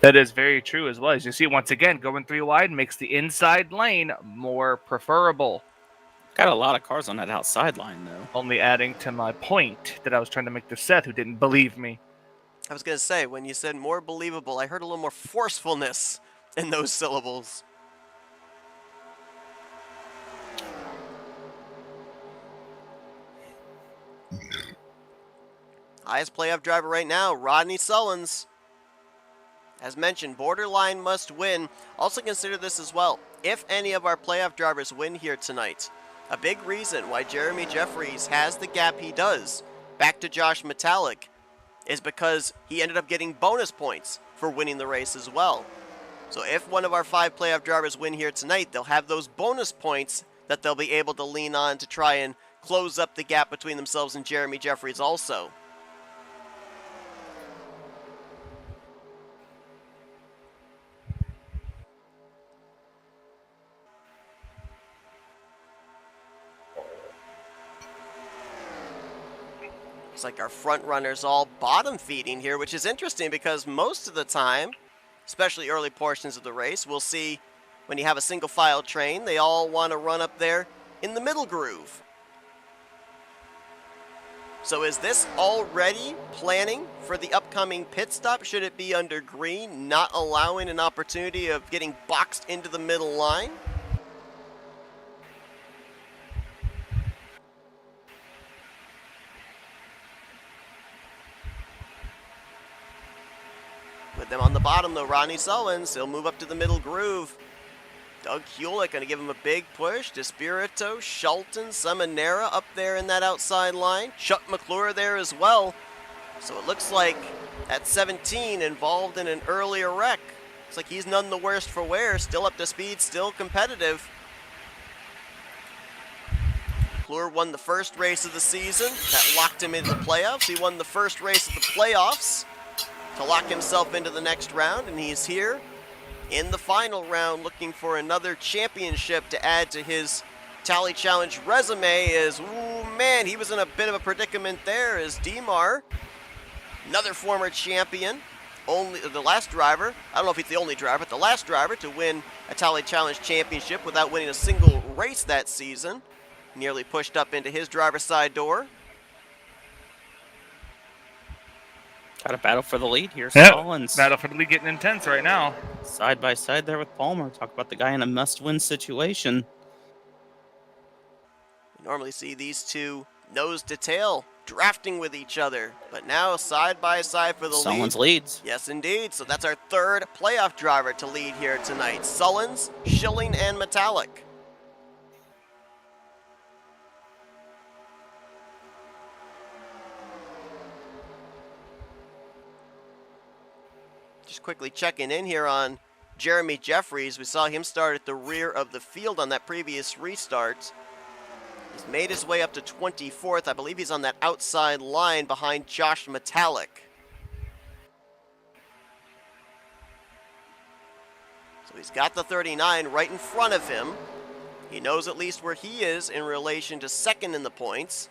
S3: That is very true as well. As you see, once again, going 3 wide makes the inside lane more preferable.
S2: Got a lot of cars on that outside line, though.
S3: Only adding to my point that I was trying to make to Seth, who didn't believe me.
S1: I was going to say, when you said more believable, I heard a little more forcefulness in those syllables. Highest playoff driver right now, Rodney Sullins. As mentioned, borderline must win. Also consider this as well. If any of our playoff drivers win here tonight, a big reason why Jeremy Jeffries has the gap he does back to Josh Metallic is because he ended up getting bonus points for winning the race as well. So if one of our 5 playoff drivers win here tonight, they'll have those bonus points that they'll be able to lean on to try and close up the gap between themselves and Jeremy Jeffries also. Looks like our front runners all bottom feeding here, which is interesting because most of the time, especially early portions of the race, we'll see when you have a single file train, they all want to run up there in the middle groove. So is this already planning for the upcoming pit stop? Should it be under green, not allowing an opportunity of getting boxed into the middle line? With them on the bottom, though, Ronnie Sullins, he'll move up to the middle groove. Doug Hewlett going to give him a big push. Despirito, Shelton, Seminara up there in that outside line. Chuck McClure there as well. So it looks like at 17, involved in an earlier wreck. Looks like he's none the worse for wear. Still up to speed, still competitive. McClure won the first race of the season. That locked him into the playoffs. He won the first race of the playoffs to lock himself into the next round, and he's here in the final round looking for another championship to add to his Tally Challenge resume. Ooh man, he was in a bit of a predicament there as Demar, another former champion, only the last driver, I don't know if he's the only driver, but the last driver to win a Tally Challenge championship without winning a single race that season, nearly pushed up into his driver's side door.
S2: Got a battle for the lead here.
S3: Yep.
S2: Stallings.
S3: Battle for the lead getting intense right now.
S2: Side by side there with Palmer. Talk about the guy in a must-win situation.
S1: We normally see these two nose to tail drafting with each other, but now side by side for the lead.
S2: Sullins leads.
S1: Yes, indeed. So that's our third playoff driver to lead here tonight. Sullins, Schilling, and Metallic. Just quickly checking in here on Jeremy Jeffries. We saw him start at the rear of the field on that previous restart. He's made his way up to 24th. I believe he's on that outside line behind Josh Metallic. So he's got the 39 right in front of him. He knows at least where he is in relation to second in the points.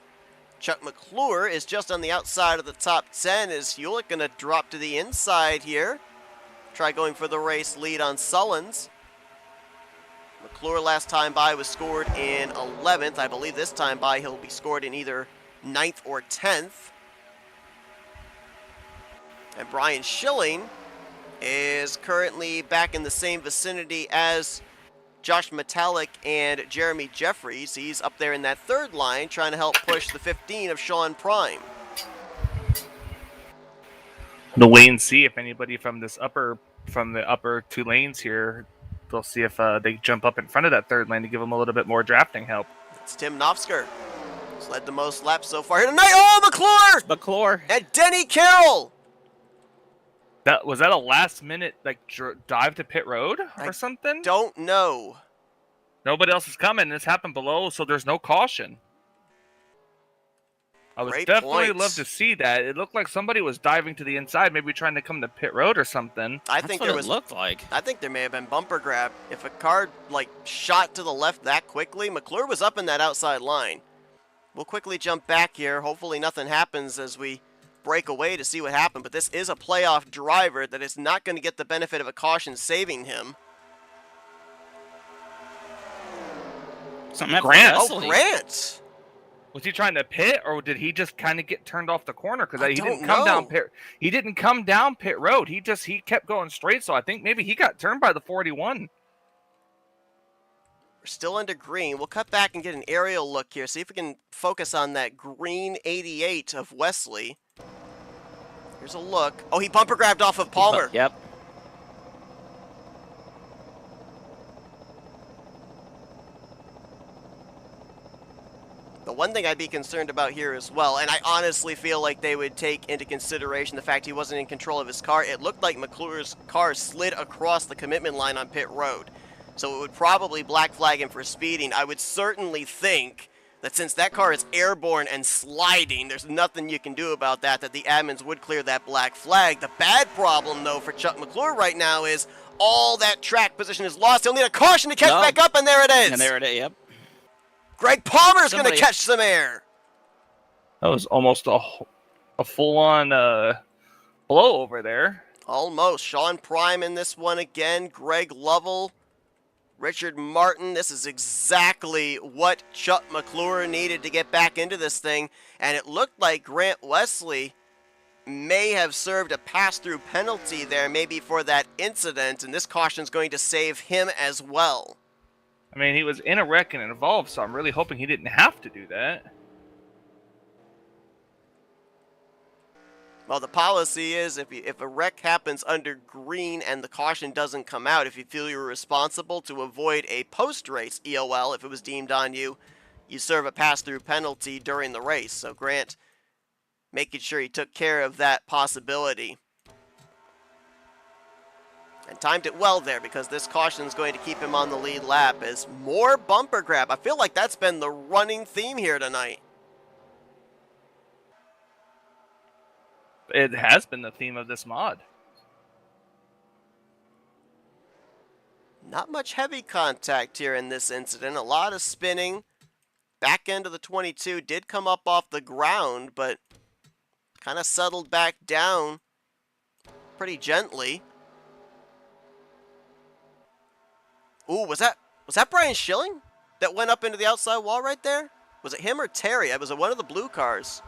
S1: Chuck McClure is just on the outside of the top 10. Is Hewlett going to drop to the inside here? Try going for the race lead on Sullins. McClure last time by was scored in 11th. I believe this time by he'll be scored in either 9th or 10th. And Brian Schilling is currently back in the same vicinity as Josh Metallic and Jeremy Jeffries. He's up there in that third line trying to help push the 15 of Sean Prime.
S3: We'll wait and see if anybody from the upper two lanes here, they'll see if they jump up in front of that third lane to give them a little bit more drafting help.
S1: It's Tim Nofsker. He's led the most laps so far here tonight. Oh, McClure!
S2: McClure.
S1: And Denny Carroll!
S3: Was that a last minute dive to pit road or something?
S1: Don't know.
S3: Nobody else is coming. This happened below, so there's no caution. I would definitely love to see that. It looked like somebody was diving to the inside, maybe trying to come to pit road or something.
S1: I think
S2: That's what it looked like.
S1: I think there may have been bumper grab. If a car shot to the left that quickly, McClure was up in that outside line. We'll quickly jump back here. Hopefully nothing happens as we break away to see what happened. But this is a playoff driver that is not going to get the benefit of a caution saving him.
S2: Grant.
S1: Oh, Grant!
S3: Was he trying to pit, or did he just kind of get turned off the corner? Because he didn't come down pit road. He kept going straight. So I think maybe he got turned by the 41.
S1: We're still under green. We'll cut back and get an aerial look here. See if we can focus on that green 88 of Wesley. Here's a look. Oh, he bumper grabbed off of Palmer.
S2: Yep.
S1: The one thing I'd be concerned about here as well, and I honestly feel like they would take into consideration the fact he wasn't in control of his car. It looked like McClure's car slid across the commitment line on pit road. So it would probably black flag him for speeding. I would certainly think that since that car is airborne and sliding, there's nothing you can do about that the admins would clear that black flag. The bad problem, though, for Chuck McClure right now is all that track position is lost. He'll need a caution to catch back up, and there it is.
S2: And there it is, yep.
S1: Greg Palmer's going to catch some air.
S3: That was almost a full-on blow over there.
S1: Almost. Sean Prime in this one again. Greg Lovell Richard Martin, this is exactly what Chuck McClure needed to get back into this thing, and it looked like Grant Wesley may have served a pass-through penalty there, maybe for that incident, and this caution's going to save him as well.
S3: I mean, he was in a wreck and involved, so I'm really hoping he didn't have to do that.
S1: Well, the policy is if a wreck happens under green and the caution doesn't come out, if you feel you're responsible to avoid a post-race EOL, if it was deemed on you, you serve a pass-through penalty during the race. So Grant making sure he took care of that possibility. And timed it well there, because this caution is going to keep him on the lead lap as more bumper grab. I feel like that's been the running theme here tonight.
S3: It has been the theme of this mod.
S1: Not much heavy contact here in this incident. A lot of spinning. Back end of the 22 did come up off the ground, but kind of settled back down pretty gently. Ooh, was that Brian Schilling that went up into the outside wall right there? Was it him or Terry? Was it one of the blue cars?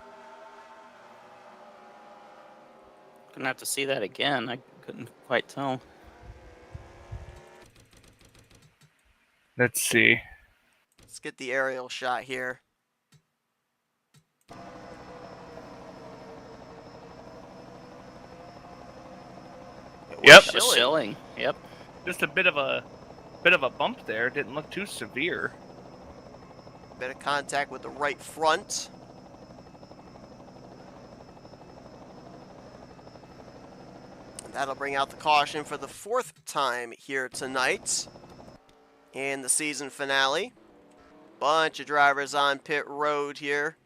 S2: Gonna have to see that again. I couldn't quite tell.
S3: Let's see.
S1: Let's get the aerial shot here.
S3: Yep.
S2: Schilling. Yep.
S3: Just a bit of a bump there. Didn't look too severe.
S1: Bit of contact with the right front. And that'll bring out the caution for the 4th time here tonight in the season finale. Bunch of drivers on pit road here.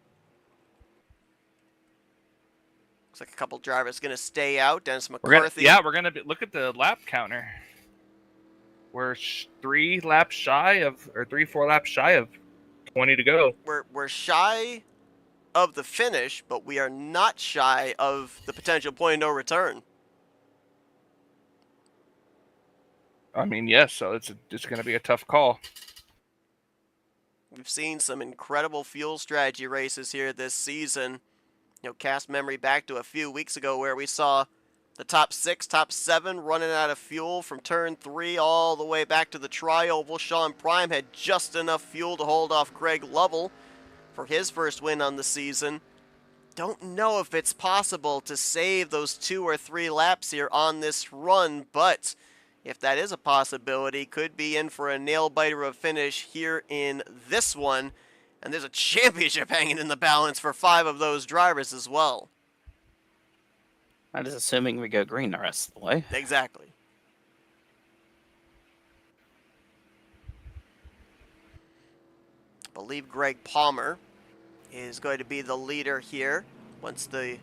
S1: Looks like a couple drivers going to stay out. Dennis McCarthy.
S3: We're gonna look at the lap counter. We're 3 laps shy of, or 4 laps shy of 20 to go.
S1: We're shy of the finish, but we are not shy of the potential point of no return.
S3: I mean, yes. So it's going to be a tough call.
S1: We've seen some incredible fuel strategy races here this season. You know, cast memory back to a few weeks ago where we saw the top 6, top 7 running out of fuel from turn 3 all the way back to the tri-oval. Sean Prime had just enough fuel to hold off Greg Lovell for his first win on the season. Don't know if it's possible to save those 2 or 3 laps here on this run, but if that is a possibility, could be in for a nail-biter of finish here in this one. And there's a championship hanging in the balance for 5 of those drivers as well.
S2: That is assuming we go green the rest of the way.
S1: Exactly. I believe Greg Palmer is going to be the leader here once the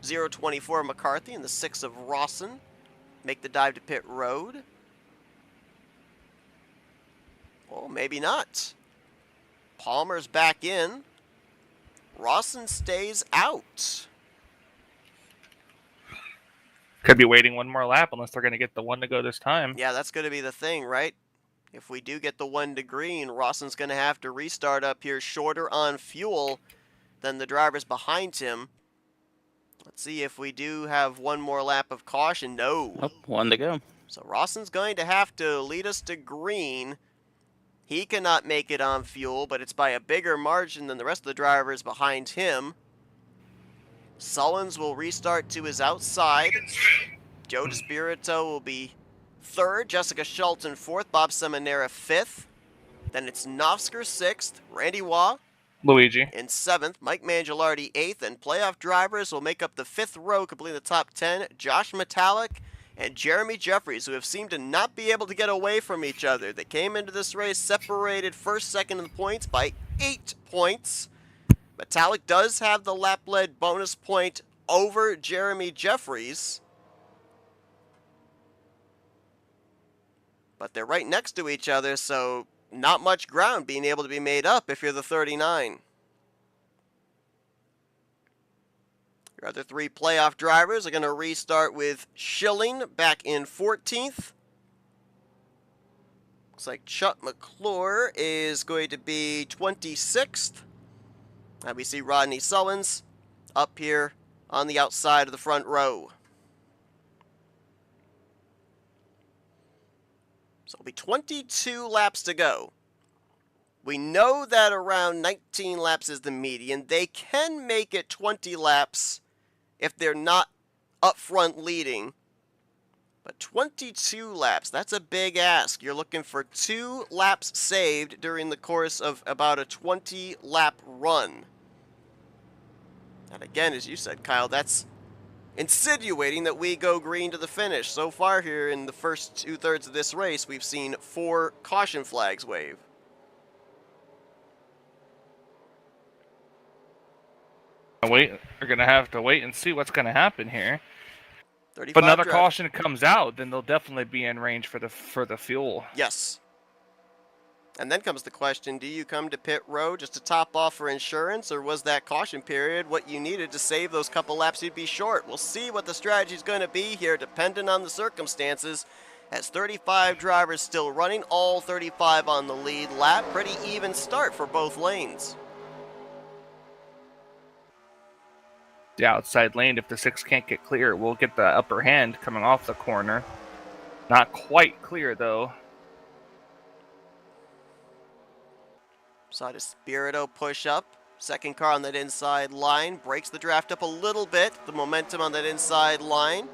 S1: 024 McCarthy and the 6 of Rawson make the dive to pit road. Well, maybe not. Palmer's back in. Rawson stays out.
S3: Could be waiting one more lap unless they're going to get the one to go this time.
S1: Yeah, that's going to be the thing, right? If we do get the one to green, Rawson's going to have to restart up here shorter on fuel than the drivers behind him. Let's see if we do have one more lap of caution. No.
S2: Oh, 1 to go.
S1: So Rawson's going to have to lead us to green. He cannot make it on fuel, but it's by a bigger margin than the rest of the drivers behind him. Sullins will restart to his outside. Joe DeSpirito will be 3rd. Jessica Schulten 4th. Bob Seminara 5th. Then it's Novsker 6th. Randy Waugh
S3: Luigi
S1: in 7th. Mike Mangialardi 8th. And playoff drivers will make up the 5th row, completing the top 10. Josh Metallic and Jeremy Jeffries, who have seemed to not be able to get away from each other. They came into this race separated 1st, 2nd in the points by 8 points. Metallic does have the lap-led bonus point over Jeremy Jeffries. But they're right next to each other, so not much ground being able to be made up if you're the 39. Your other 3 playoff drivers are going to restart with Schilling back in 14th. Looks like Chuck McClure is going to be 26th. And we see Rodney Sullins up here on the outside of the front row. So it'll be 22 laps to go. We know that around 19 laps is the median. They can make it 20 laps if they're not up front leading. But 22 laps, that's a big ask. You're looking for 2 laps saved during the course of about a 20-lap run. And again, as you said, Kyle, that's insinuating that we go green to the finish. So far here in the first 2/3 of this race, we've seen 4 caution flags wave.
S3: We're going to have to wait and see what's going to happen here. If
S1: 35
S3: another
S1: drive.
S3: caution comes out, then they'll definitely be in range for the fuel.
S1: Yes. And then comes the question, do you come to pit road just to top off for insurance, or was that caution period what you needed to save those couple laps you'd be short? We'll see what the strategy is going to be here, depending on the circumstances, as 35 drivers still running, all 35 on the lead lap. Pretty even start for both lanes.
S3: The outside lane, if the 6 can't get clear, we'll get the upper hand coming off the corner. Not quite clear, though.
S1: Saw Espirito push up. Second car on that inside line. Breaks the draft up a little bit. The momentum on that inside line.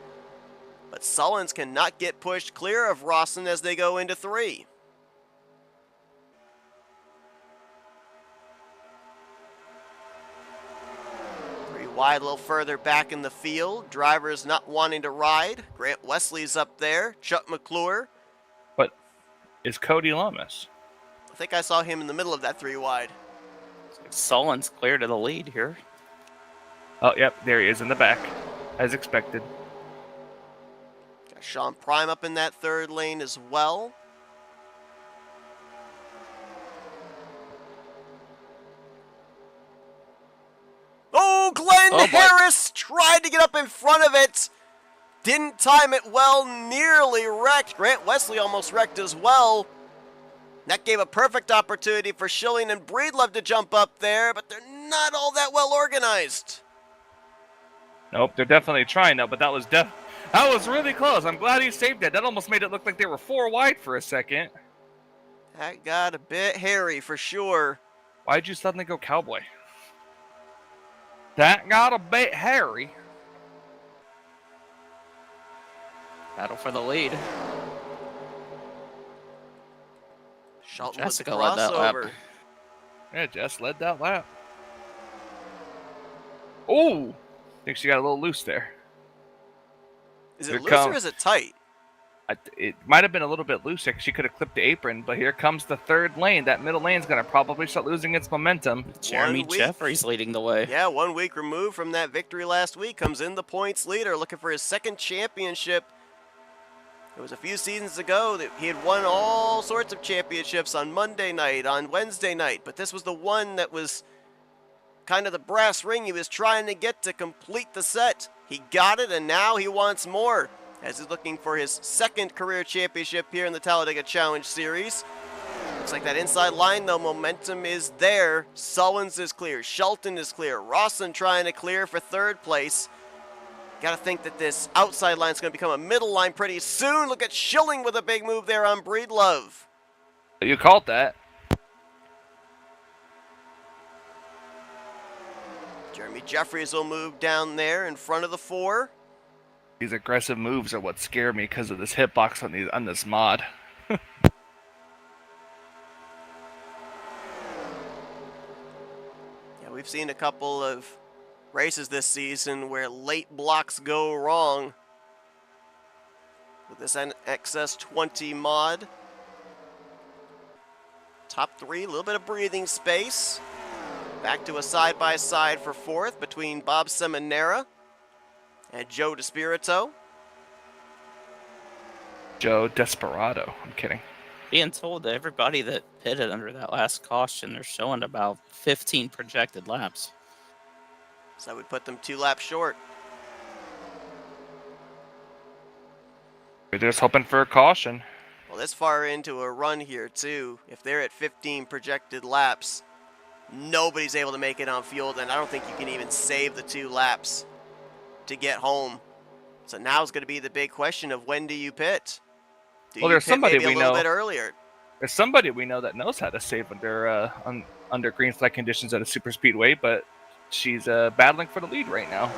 S1: But Sullins cannot get pushed clear of Rawson as they go into 3. Wide, a little further back in the field. Drivers not wanting to ride. Grant Wesley's up there. Chuck McClure.
S3: But is Cody Lomas?
S1: I think I saw him in the middle of that 3 wide.
S2: Sullins clear to the lead here.
S3: Oh, yep, there he is in the back, as expected.
S1: Got Sean Prime up in that 3rd lane as well. Oh, Glenn Harris tried to get up in front of it. Didn't time it well, nearly wrecked. Grant Wesley almost wrecked as well. That gave a perfect opportunity for Schilling and Breedlove to jump up there, but they're not all that well organized.
S3: Nope, they're definitely trying though, but that was really close. I'm glad he saved that. That almost made it look like they were 4 wide for a second.
S1: That got a bit hairy for sure.
S3: Why'd you suddenly go cowboy? That got a bit hairy.
S2: Battle for the lead.
S1: Shelton with the
S2: Jessica led that lap.
S1: crossover.
S3: Yeah, Jess led that lap. Oh, I think she got a little loose there.
S1: Is it loose or is it tight?
S3: It might have been a little bit loose. She could have clipped the apron, but here comes the 3rd lane. That middle lane's going to probably start losing its momentum.
S2: Jeremy Jeffries leading the way.
S1: Yeah, 1 week removed from that victory last week. Comes in the points leader, looking for his 2nd championship. It was a few seasons ago that he had won all sorts of championships on Monday night, on Wednesday night, but this was the one that was kind of the brass ring he was trying to get to complete the set. He got it, and now he wants more, as he's looking for his 2nd career championship here in the Talladega Challenge Series. Looks like that inside line, though, momentum is there. Sullins is clear. Shelton is clear. Rawson trying to clear for 3rd place. Got to think that this outside line is going to become a middle line pretty soon. Look at Schilling with a big move there on Breedlove.
S3: You called that.
S1: Jeremy Jeffries will move down there in front of the 4.
S3: These aggressive moves are what scare me because of this hitbox on this mod.
S1: Yeah, we've seen a couple of races this season where late blocks go wrong with this XS20 mod. Top 3, a little bit of breathing space. Back to a side-by-side for 4th between Bob Seminara and Joe DeSpirito.
S3: Joe Desperado. I'm kidding.
S2: Being told that everybody that pitted under that last caution, they're showing about 15 projected laps.
S1: So we put them 2 laps short.
S3: We're just hoping for a caution.
S1: Well, this far into a run here, too, if they're at 15 projected laps, nobody's able to make it on fuel, and I don't think you can even save the 2 laps to get home. So now it's going to be the big question of when do you pit? Do
S3: Well,
S1: you
S3: there's
S1: pit
S3: somebody
S1: maybe a
S3: we
S1: little
S3: know.
S1: bit earlier?
S3: There's somebody we know that knows how to save under green flag conditions at a super speedway, but she's battling for the lead right now.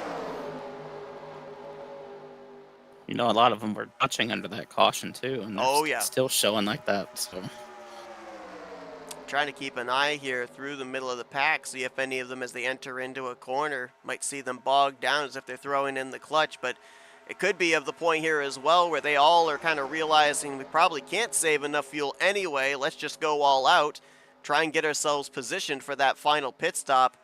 S2: You know, a lot of them were touching under that caution too, and they're
S1: yeah.
S2: still showing like that. So
S1: Trying to keep an eye here through the middle of the pack, see if any of them as they enter into a corner might see them bogged down as if they're throwing in the clutch, but it could be of the point here as well where they all are kind of realizing we probably can't save enough fuel anyway. Let's just go all out, try and get ourselves positioned for that final pit stop.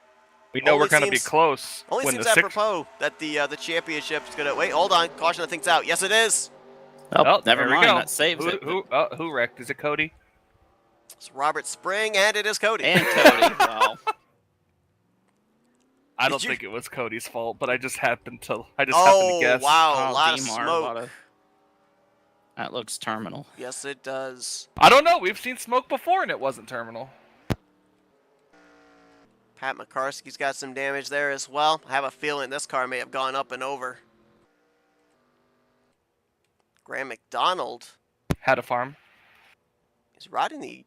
S3: We know we're going to be close.
S1: Only seems apropos that the championship is going to... Wait, hold on. Caution, I think's out. Yes, it is.
S2: Oh, never mind. That saves it.
S3: Who wrecked? Is it Cody?
S1: It's Robert Spring, and it is Cody.
S2: And Cody, wow.
S3: I don't think it was Cody's fault, but I just happened to guess.
S1: Wow, a lot of smoke.
S2: That looks terminal.
S1: Yes, it does.
S3: I don't know. We've seen smoke before, and it wasn't terminal.
S1: Pat McCarskey's got some damage there as well. I have a feeling this car may have gone up and over. Graham McDonald
S3: had a farm.
S1: He's riding the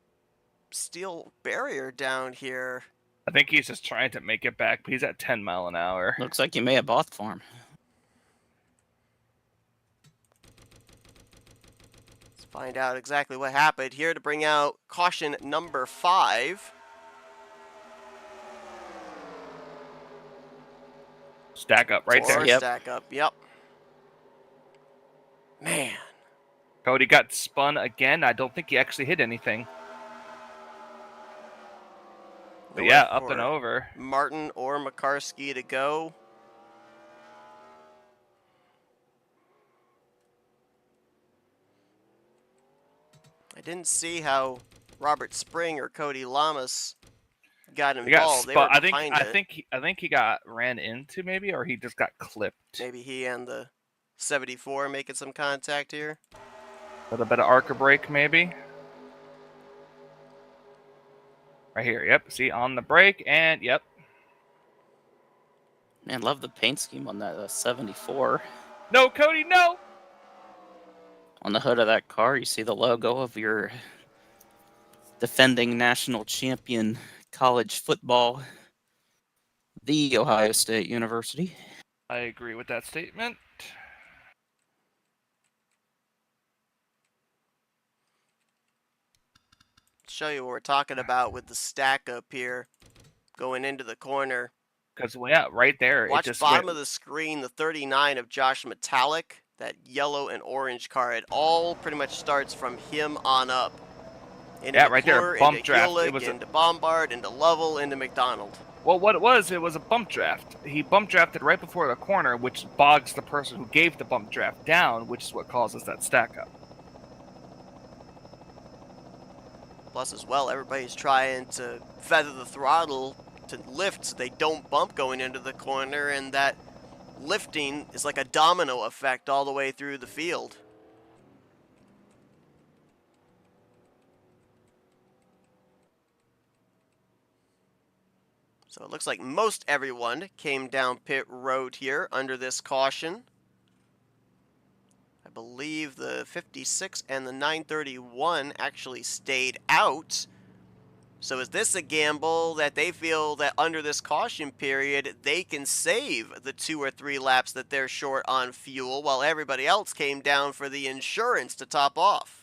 S1: steel barrier down here.
S3: I think he's just trying to make it back, but he's at 10 miles an hour.
S2: Looks like he may have bought the farm.
S1: Let's find out exactly what happened here to bring out caution number 5.
S3: Stack up right there.
S1: Yep. Stack up, yep. Man.
S3: Cody got spun again. I don't think he actually hit anything. But yeah, up and over.
S1: Martin or McCarskey to go. I didn't see how Robert Spring or Cody Lamas got involved.
S3: I think he got ran into maybe, or he just got clipped.
S1: Maybe he and the 74 making some contact here.
S3: A little bit of arc brake maybe. Right here, yep. See, on the brake, and yep.
S2: Man, love the paint scheme on that 74.
S3: No, Cody, no!
S2: On the hood of that car, you see the logo of your defending national champion college football, The Ohio State University.
S3: I agree with that statement.
S1: Show you what we're talking about with the stack up here going into the corner.
S3: Because, yeah, right there.
S1: Watch bottom of the screen, the 39 of Josh Metallic, that yellow and orange car. It all pretty much starts from him on up.
S3: Into right there, bump draft.
S1: Hewlett, it was into Bombard, into Lovell, into McDonald.
S3: Well, what it was a bump draft. He bump drafted right before the corner, which bogs the person who gave the bump draft down, which is what causes that stack up.
S1: Plus, as well, everybody's trying to feather the throttle to lift so they don't bump going into the corner, and that lifting is like a domino effect all the way through the field. So it looks like most everyone came down pit road here under this caution. I believe the 56 and the 931 actually stayed out. So is this a gamble that they feel that under this caution period, they can save the 2 or 3 laps that they're short on fuel while everybody else came down for the insurance to top off?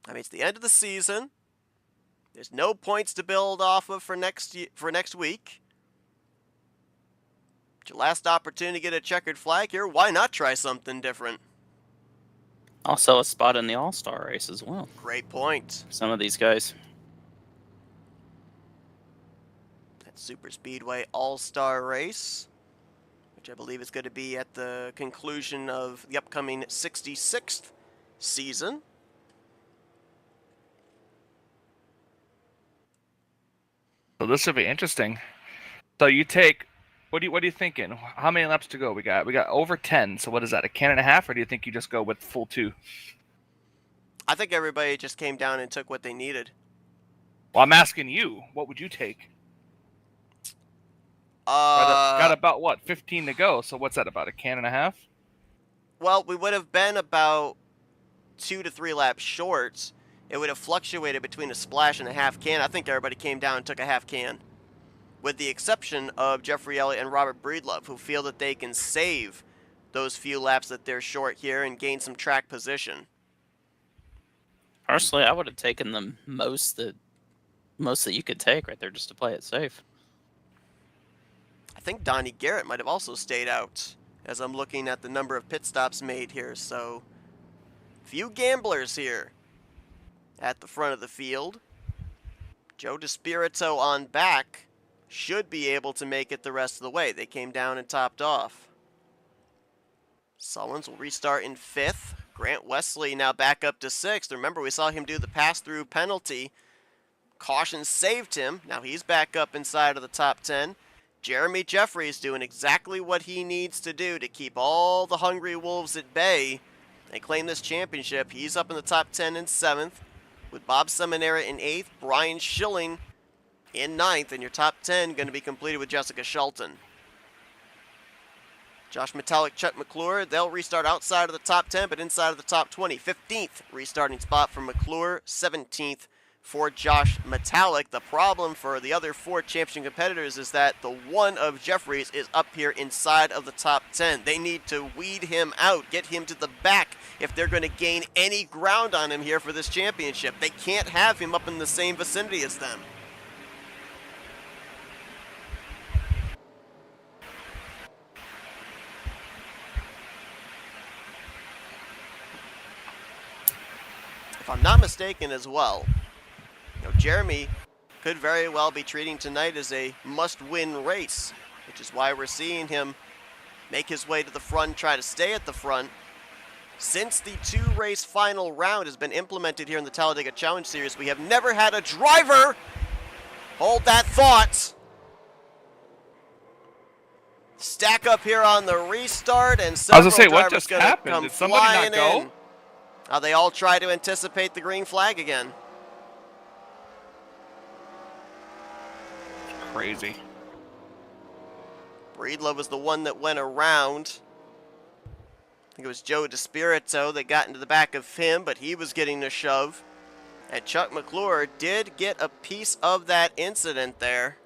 S1: I mean, it's the end of the season. There's no points to build off of for next week. It's your last opportunity to get a checkered flag here. Why not try something different?
S2: Also a spot in the All-Star race as well.
S1: Great point.
S2: Some of these guys.
S1: That Super Speedway All-Star race, which I believe is going to be at the conclusion of the upcoming 66th season.
S3: So this should be interesting. So you take What are you thinking? How many laps to go? We got over 10. So what is that? A can and a half, or do you think you just go with full 2?
S1: I think everybody just came down and took what they needed.
S3: Well, I'm asking you. What would you take? Got about what? 15 to go. So what's that? About a can and a half?
S1: Well, we would have been about 2 to 3 laps short. It would have fluctuated between a splash and a half can. I think everybody came down and took a half can, with the exception of Jeffrey Elliott and Robert Breedlove, who feel that they can save those few laps that they're short here and gain some track position.
S2: Personally, I would have taken the most that you could take right there just to play it safe.
S1: I think Donnie Garrett might have also stayed out, as I'm looking at the number of pit stops made here. So, few gamblers here at the front of the field. Joe DeSpirito on back should be able to make it the rest of the way. They came down and topped off. Sullins will restart in 5th. Grant Wesley now back up to 6th. Remember, we saw him do the pass-through penalty. Caution saved him. Now he's back up inside of the top 10. Jeremy Jeffries doing exactly what he needs to do to keep all the hungry wolves at bay and claim this championship. He's up in the top 10 in 7th, with Bob Seminara in 8th, Brian Schilling in 9th, and your top 10 going to be completed with Jessica Shelton. Josh Metallic, Chuck McClure, they'll restart outside of the top 10, but inside of the top 20. 15th restarting spot for McClure, 17th for Josh Metallic. The problem for the other 4 championship competitors is that the one of Jeffries is up here inside of the top 10. They need to weed him out, get him to the back if they're going to gain any ground on him here for this championship. They can't have him up in the same vicinity as them. If I'm not mistaken as well, Jeremy could very well be treating tonight as a must-win race, which is why we're seeing him make his way to the front, try to stay at the front. Since the 2-race final round has been implemented here in the Talladega Challenge Series, we have never had a driver hold that thought. Stack up here on the restart, and several drivers going to come flying in. They all try to anticipate the green flag again.
S3: Crazy.
S1: Breedlove was the one that went around. I think it was Joe DeSpirito that got into the back of him, but he was getting a shove. And Chuck McClure did get a piece of that incident there.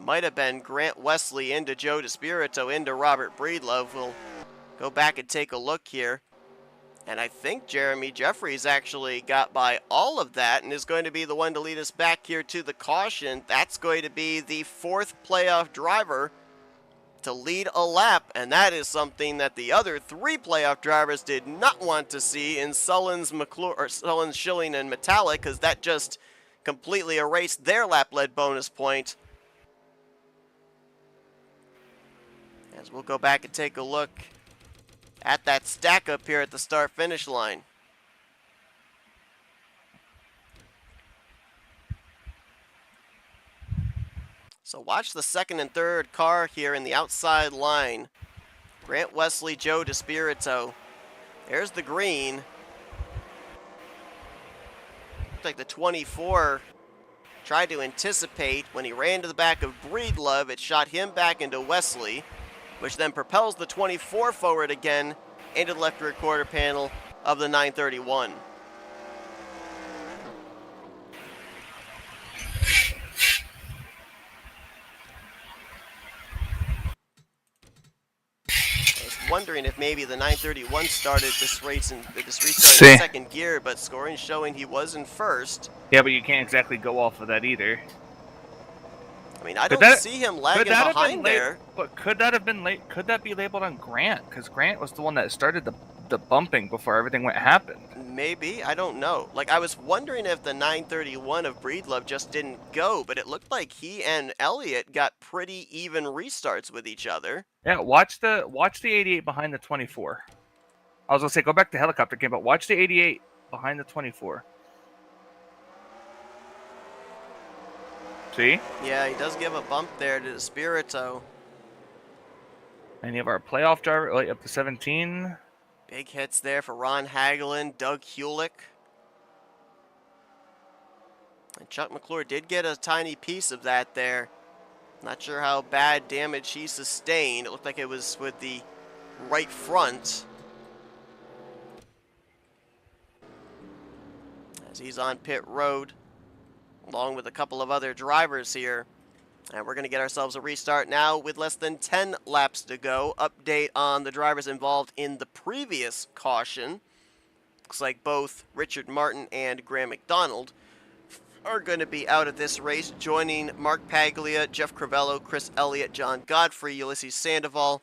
S1: Might have been Grant Wesley into Joe DeSpirito into Robert Breedlove. We'll go back and take a look here. And I think Jeremy Jeffries actually got by all of that and is going to be the one to lead us back here to the caution. That's going to be the 4th playoff driver to lead a lap, and that is something that the other 3 playoff drivers did not want to see in Sullins, Schilling, and Metallic, because that just completely erased their lap-led bonus point. As we'll go back and take a look at that stack up here at the start-finish line. So watch the 2nd and 3rd car here in the outside line. Grant Wesley, Joe DeSpirito. There's the green. Looks like the 24 tried to anticipate when he ran to the back of Breedlove. It shot him back into Wesley, which then propels the 24 forward again into the left rear quarter panel of the 931. I was wondering if maybe the 931 started this race in second gear, but scoring showing he was in first.
S3: Yeah, but you can't exactly go off of that either.
S1: I mean, I don't see him lagging behind there.
S3: But could that have been late? Could that be labeled on Grant? Because Grant was the one that started the bumping before everything happened.
S1: Maybe, I don't know. Like, I was wondering if the 931 of Breedlove just didn't go, but it looked like he and Elliott got pretty even restarts with each other.
S3: Yeah, watch the 88 behind the 24. I was gonna say go back to helicopter game, but watch the 88 behind the 24. See?
S1: Yeah, he does give a bump there to Spirito.
S3: And you have our playoff driver up to 17.
S1: Big hits there for Ron Hagelin, Doug Hulick. And Chuck McClure did get a tiny piece of that there. Not sure how bad damage he sustained. It looked like it was with the right front. As he's on pit road, along with a couple of other drivers here. And we're going to get ourselves a restart now with less than 10 laps to go. Update on the drivers involved in the previous caution. Looks like both Richard Martin and Graham McDonald are going to be out of this race, joining Mark Paglia, Jeff Crivello, Chris Elliott, John Godfrey, Ulysses Sandoval,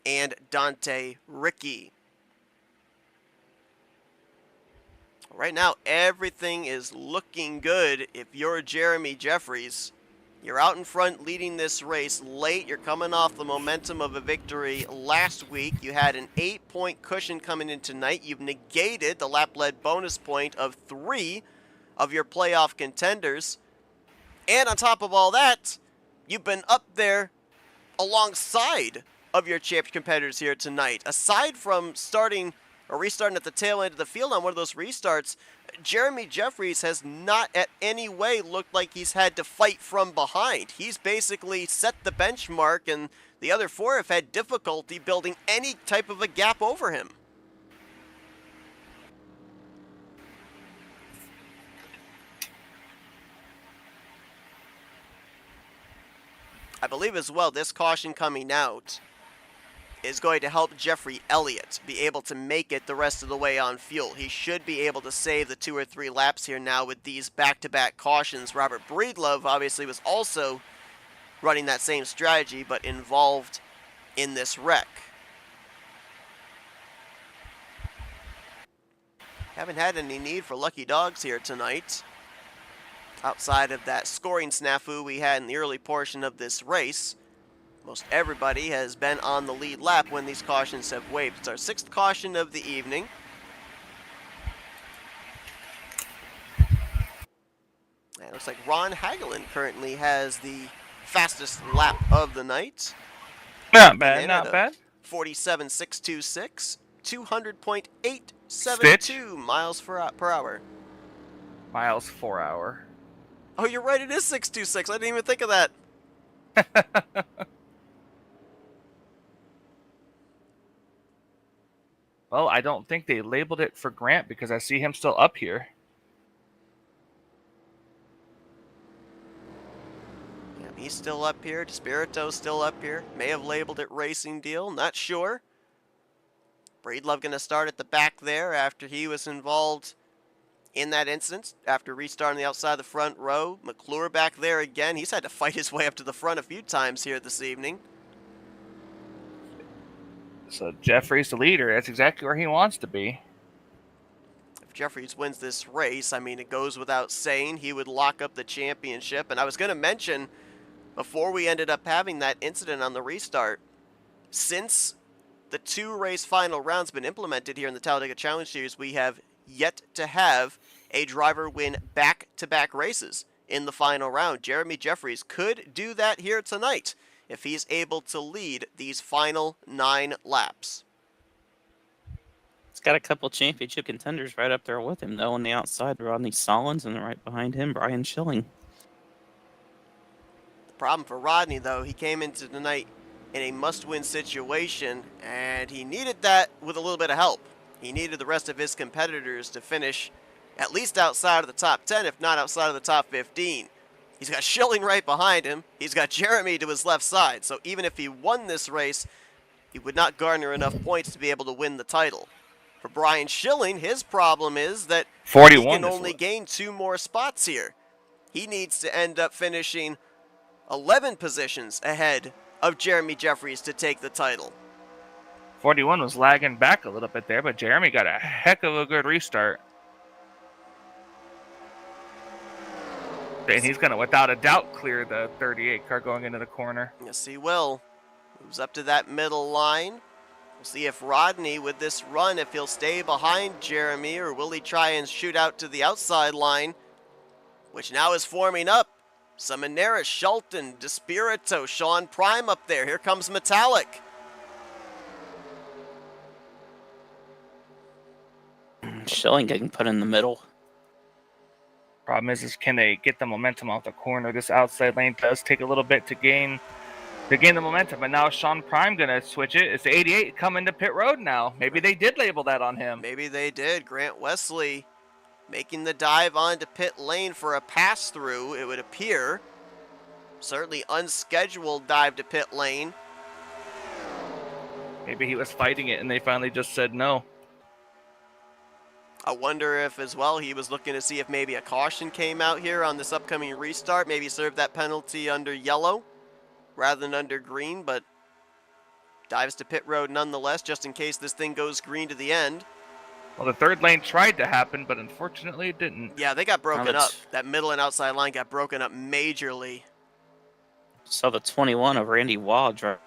S1: and Dante Ricci. Right now, everything is looking good if you're Jeremy Jeffries. You're out in front leading this race late. You're coming off the momentum of a victory last week. You had an 8-point cushion coming in tonight. You've negated the lap-led bonus point of 3 of your playoff contenders. And on top of all that, you've been up there alongside of your champion competitors here tonight. Aside from starting or restarting at the tail end of the field on one of those restarts, Jeremy Jeffries has not at any way looked like he's had to fight from behind. He's basically set the benchmark, and the other 4 have had difficulty building any type of a gap over him. I believe as well this caution coming out is going to help Jeffrey Elliott be able to make it the rest of the way on fuel. He should be able to save the 2 or 3 laps here now with these back-to-back cautions. Robert Breedlove obviously was also running that same strategy, but involved in this wreck. Haven't had any need for lucky dogs here tonight, outside of that scoring snafu we had in the early portion of this race. Most everybody has been on the lead lap when these cautions have waved. It's our 6th caution of the evening. And it looks like Ron Hagelin currently has the fastest lap of the night.
S3: Not bad, not bad.
S1: 47.626, 200.872 miles per hour.
S3: Miles per hour.
S1: Oh, you're right, it is 626. I didn't even think of that.
S3: Well, I don't think they labeled it for Grant because I see him still up here.
S1: Yeah, he's still up here. Despirito's still up here. May have labeled it Racing Deal. Not sure. Breedlove going to start at the back there after he was involved in that incident after restarting the outside of the front row. McClure back there again. He's had to fight his way up to the front a few times here this evening.
S3: So Jeffries the leader. That's exactly where he wants to be.
S1: If Jeffries wins this race, I mean, it goes without saying he would lock up the championship. And I was going to mention, before we ended up having that incident on the restart, since the 2 race final rounds been implemented here in the Talladega Challenge Series, we have yet to have a driver win back-to-back races in the final round. Jeremy Jeffries could do that here tonight if he's able to lead these final 9 laps.
S2: He's got a couple championship contenders right up there with him, though, on the outside. Rodney Sollins, and right behind him, Brian Schilling.
S1: The problem for Rodney, though, he came into tonight in a must-win situation, and he needed that with a little bit of help. He needed the rest of his competitors to finish at least outside of the top 10, if not outside of the top 15. He's got Schilling right behind him. He's got Jeremy to his left side. So even if he won this race, he would not garner enough points to be able to win the title. For Brian Schilling, his problem is that
S3: 41
S1: he can only gain 2 more spots here. He needs to end up finishing 11 positions ahead of Jeremy Jeffries to take the title.
S3: 41 was lagging back a little bit there, but Jeremy got a heck of a good restart. And he's going to, without a doubt, clear the 38 car going into the corner.
S1: Yes, he will. Moves up to that middle line. We'll We'll see if Rodney, with this run, if he'll stay behind Jeremy, or will he try and shoot out to the outside line, which now is forming up. Simoneris, Shelton, Despirito, Sean Prime up there. Here comes Metallic.
S2: Schilling getting put in the middle.
S3: Problem is can they get the momentum off the corner? This outside lane does take a little bit to gain the momentum, but now Sean Prime gonna switch it. It's the 88 coming to pit road now. Maybe they did label that on him.
S1: Maybe they did. Grant Wesley making the dive onto pit lane for a pass through, it would appear. Certainly unscheduled dive to pit lane.
S3: Maybe he was fighting it and they finally just said no.
S1: I wonder if, as well, he was looking to see if maybe a caution came out here on this upcoming restart. Maybe serve that penalty under yellow rather than under green, but dives to pit road nonetheless, just in case this thing goes green to the end.
S3: Well, the third lane tried to happen, but unfortunately it didn't.
S1: Yeah, they got broken up. That middle and outside line got broken up majorly.
S2: Saw the 21 of Randy Waugh drive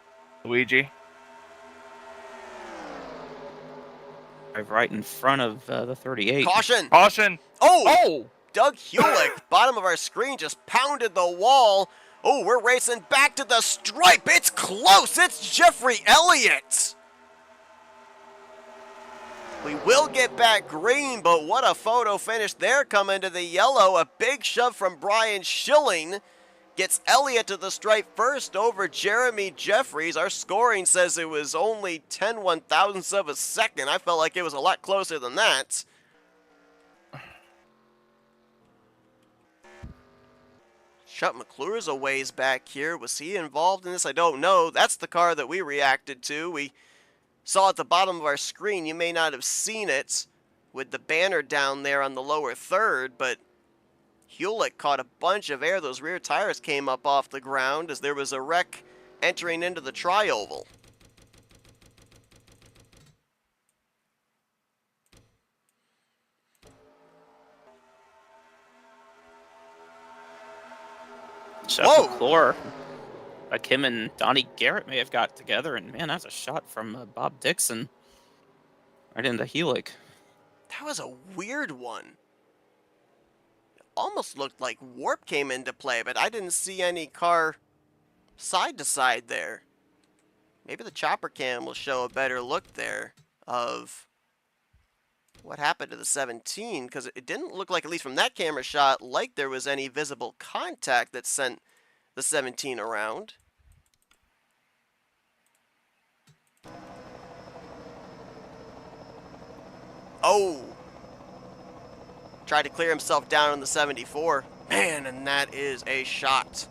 S3: Luigi.
S2: right in front of the 38.
S1: Caution!
S3: Caution!
S1: Oh! Doug Hewlick, bottom of our screen, just pounded the wall. Oh, we're racing back to the stripe. It's close. It's Jeffrey Elliott. We will get back green, but what a photo finish there coming to the yellow. A big shove from Brian Schilling gets Elliott to the stripe first over Jeremy Jeffries. Our scoring says it was only 10 1/1000ths of a second. I felt like it was a lot closer than that. Chuck McClure's a ways back here. Was he involved in this? I don't know. That's the car that we reacted to. We saw at the bottom of our screen. You may not have seen it with the banner down there on the lower third, but Hewlick caught a bunch of air. Those rear tires came up off the ground as there was a wreck entering into the tri-oval.
S2: Chuck McClure. Like him and Donnie Garrett may have got together, and man, that's a shot from Bob Dixon right into Hewlick.
S1: That was a weird one. It almost looked like warp came into play, but I didn't see any car side to side there. Maybe the chopper cam will show a better look there of what happened to the 17, because it didn't look like, at least from that camera shot, like there was any visible contact that sent the 17 around. Oh! Tried to clear himself down on the 74. Man, and that is a shot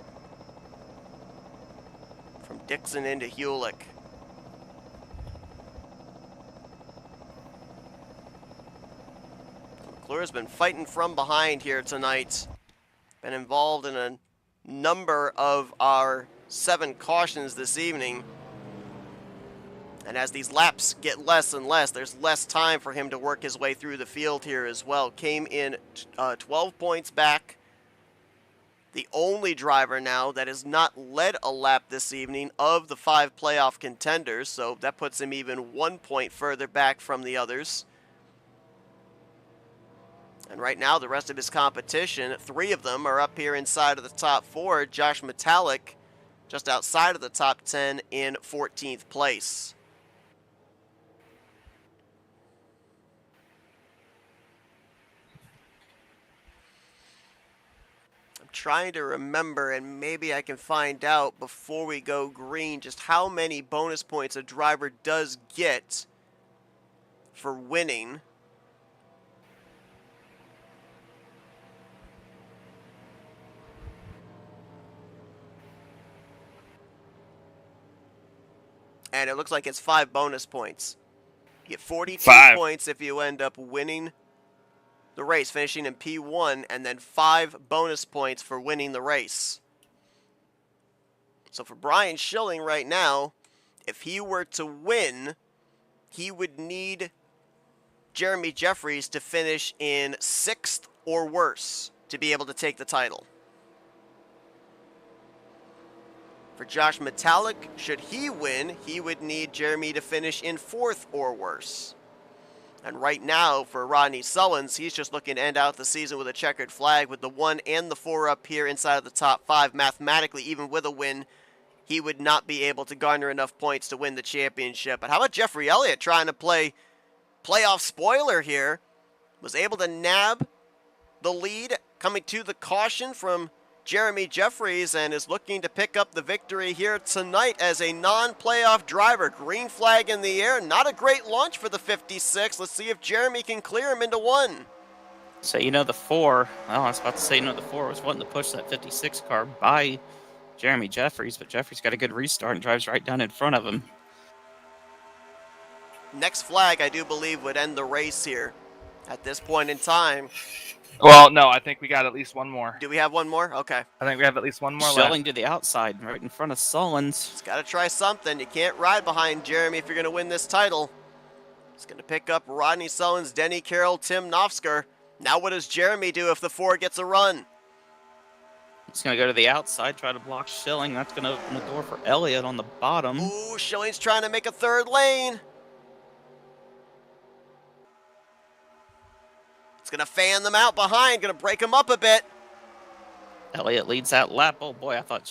S1: from Dixon into Hewlick. McClure's been fighting from behind here tonight. Been involved in a number of our 7 cautions this evening. And as these laps get less and less, there's less time for him to work his way through the field here as well. Came in 12 points back. The only driver now that has not led a lap this evening of the 5 playoff contenders, so that puts him even 1 point further back from the others. And right now, the rest of his competition, 3 of them are up here inside of the top 4. Josh Metallic just outside of the top 10 in 14th place. I'm trying to remember, and maybe I can find out before we go green, just how many bonus points a driver does get for winning. And it looks like it's 5 bonus points. You get 42 points if you end up winning the race, finishing in P1, and then 5 bonus points for winning the race. So for Brian Schilling right now, if he were to win, he would need Jeremy Jeffries to finish in 6th or worse to be able to take the title. For Josh Metallic, should he win, he would need Jeremy to finish in 4th or worse. And right now, for Rodney Sullins, he's just looking to end out the season with a checkered flag with the 1 and the 4 up here inside of the top 5. Mathematically, even with a win, he would not be able to garner enough points to win the championship. But how about Jeffrey Elliott trying to play playoff spoiler here? Was able to nab the lead coming to the caution from Jeremy Jeffries and is looking to pick up the victory here tonight as a non-playoff driver. Green flag in the air. Not a great launch for the 56. Let's see if Jeremy can clear him into 1.
S2: So, the 4, I was about to say, the 4 was wanting to push that 56 car by Jeremy Jeffries, but Jeffries got a good restart and drives right down in front of him.
S1: Next flag, I do believe, would end the race here at this point in time.
S3: Well, no, I think we got at least one more.
S1: Do we have one more? Okay.
S3: I think we have at least one more
S2: Schilling
S3: left.
S2: to the outside, right in front of Sullins.
S1: It's got to try something. You can't ride behind Jeremy if you're going to win this title. It's going to pick up Rodney Sullins, Denny Carroll, Tim Nofsker. Now what does Jeremy do if the 4 gets a run?
S2: He's going to go to the outside, try to block Schilling. That's going to open the door for Elliott on the bottom.
S1: Ooh, Schilling's trying to make a 3rd lane. It's going to fan them out behind, going to break them up a bit.
S2: Elliott leads that lap. Oh boy, I thought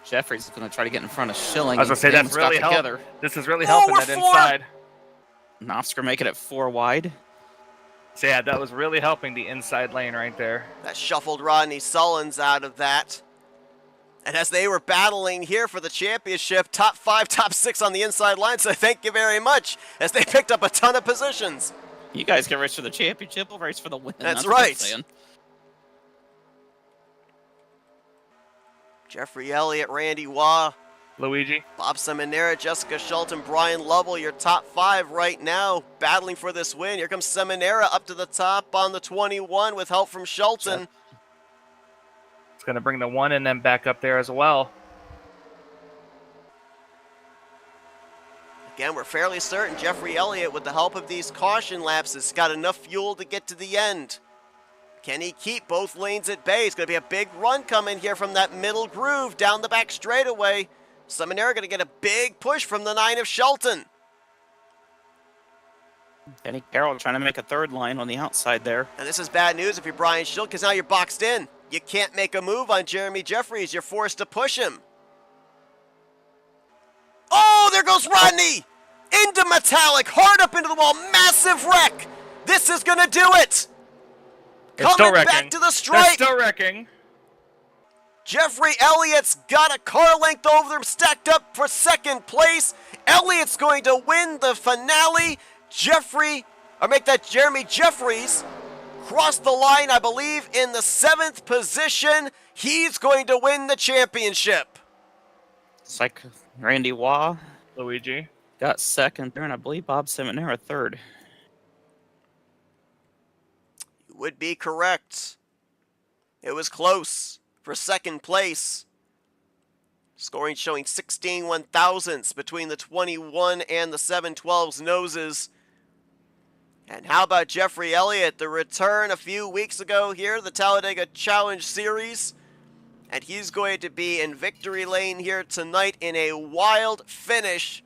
S2: Jeffries is going to try to get in front of Schilling.
S3: I was going to say, that's really helping. This is really helping that
S1: 4.
S3: inside.
S2: Nofsker making it 4 wide.
S3: So yeah, that was really helping the inside lane right there.
S1: That shuffled Rodney Sullins out of that. And as they were battling here for the championship, top 5, top 6 on the inside line, so thank you very much, as they picked up a ton of positions.
S2: You guys can race for the championship, we'll race for the win.
S1: That's
S2: what I'm
S1: right.
S2: saying.
S1: Jeffrey Elliott, Randy Waugh,
S3: Luigi.
S1: Bob Seminara, Jessica Schulten, Brian Lovell, your top 5 right now, battling for this win. Here comes Seminara up to the top on the 21 with help from Schulten.
S3: It's going to bring the 1 and then back up there as well.
S1: Again, we're fairly certain Jeffrey Elliott, with the help of these caution laps, has got enough fuel to get to the end. Can he keep both lanes at bay? It's going to be a big run coming here from that middle groove down the back straightaway. Seminara going to get a big push from the 9 of Schulten.
S2: Denny Carroll trying to make a 3rd line on the outside there.
S1: And this is bad news if you're Brian Schulten, because now you're boxed in. You can't make a move on Jeremy Jeffries. You're forced to push him. Oh, there goes Rodney! Into Metallic, hard up into the wall, massive wreck! This is going to do it!
S3: They're still
S1: Coming
S3: wrecking.
S1: back to the
S3: They're
S1: stripe!
S3: still wrecking.
S1: Jeffrey Elliott's got a car length over them, stacked up for 2nd place. Elliott's going to win the finale. Jeremy Jeffries crossed the line, I believe, in the 7th position. He's going to win the championship.
S2: It's like Randy Waugh
S3: Luigi
S2: got 2nd there, and I believe Bob Seminara 3rd.
S1: You would be correct. It was close for 2nd place. Scoring showing 16 1/1000ths between the 21 and the 712's noses. And how about Jeffrey Elliott, the return a few weeks ago here, the Talladega Challenge Series. And he's going to be in victory lane here tonight in a wild finish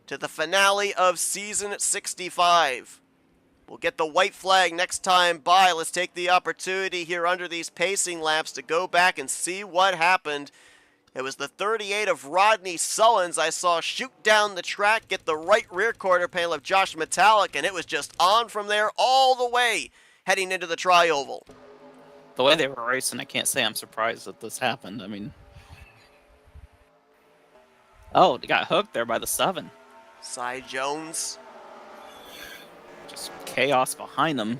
S1: to the finale of Season 65. We'll get the white flag next time by. Let's take the opportunity here under these pacing laps to go back and see what happened. It was the 38 of Rodney Sullins I saw shoot down the track, get the right rear quarter panel of Josh Metallic, and it was just on from there all the way heading into the tri-oval.
S2: The way they were racing, I can't say I'm surprised that this happened. I mean... Oh, they got hooked there by the 7.
S1: Cy Jones.
S2: Just chaos behind them.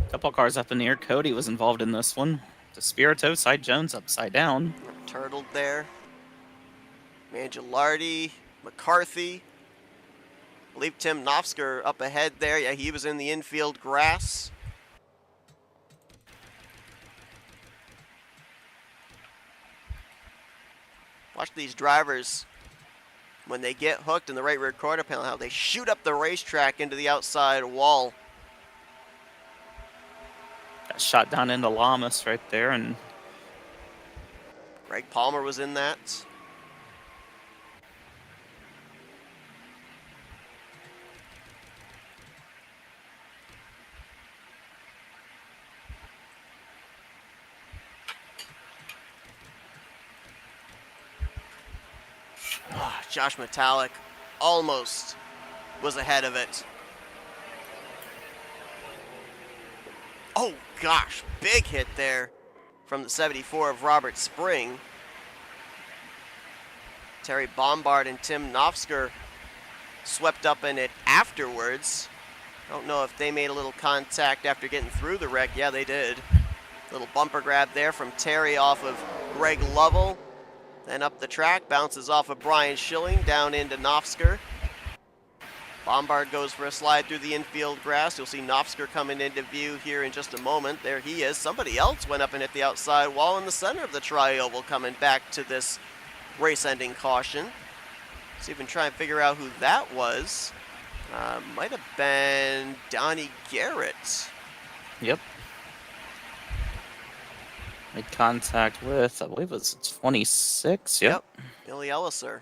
S2: A couple cars up in the air. Cody was involved in this one. Spirito, Cy Jones upside down.
S1: Turtled there. Mangialardi, McCarthy. I believe Tim Nofsker up ahead there. Yeah, he was in the infield grass. Watch these drivers when they get hooked in the right rear quarter panel, how they shoot up the racetrack into the outside wall.
S2: Got shot down into Lamas right there, and
S1: Greg Palmer was in that. Josh Metallic almost was ahead of it. Oh gosh, big hit there from the 74 of Robert Spring. Terry Bombard and Tim Nofsker swept up in it afterwards. Don't know if they made a little contact after getting through the wreck. Yeah, they did. Little bumper grab there from Terry off of Greg Lovell. Then up the track, bounces off of Brian Schilling down into Nofsker. Bombard goes for a slide through the infield grass. You'll see Nofsker coming into view here in just a moment. There he is. Somebody else went up and hit the outside wall in the center of the tri-oval, coming back to this race-ending caution. Let's even try and figure out who that was. Might have been Donnie Garrett.
S2: Yep. Made contact with, I believe it's 26. Yep.
S1: Billy Elliser.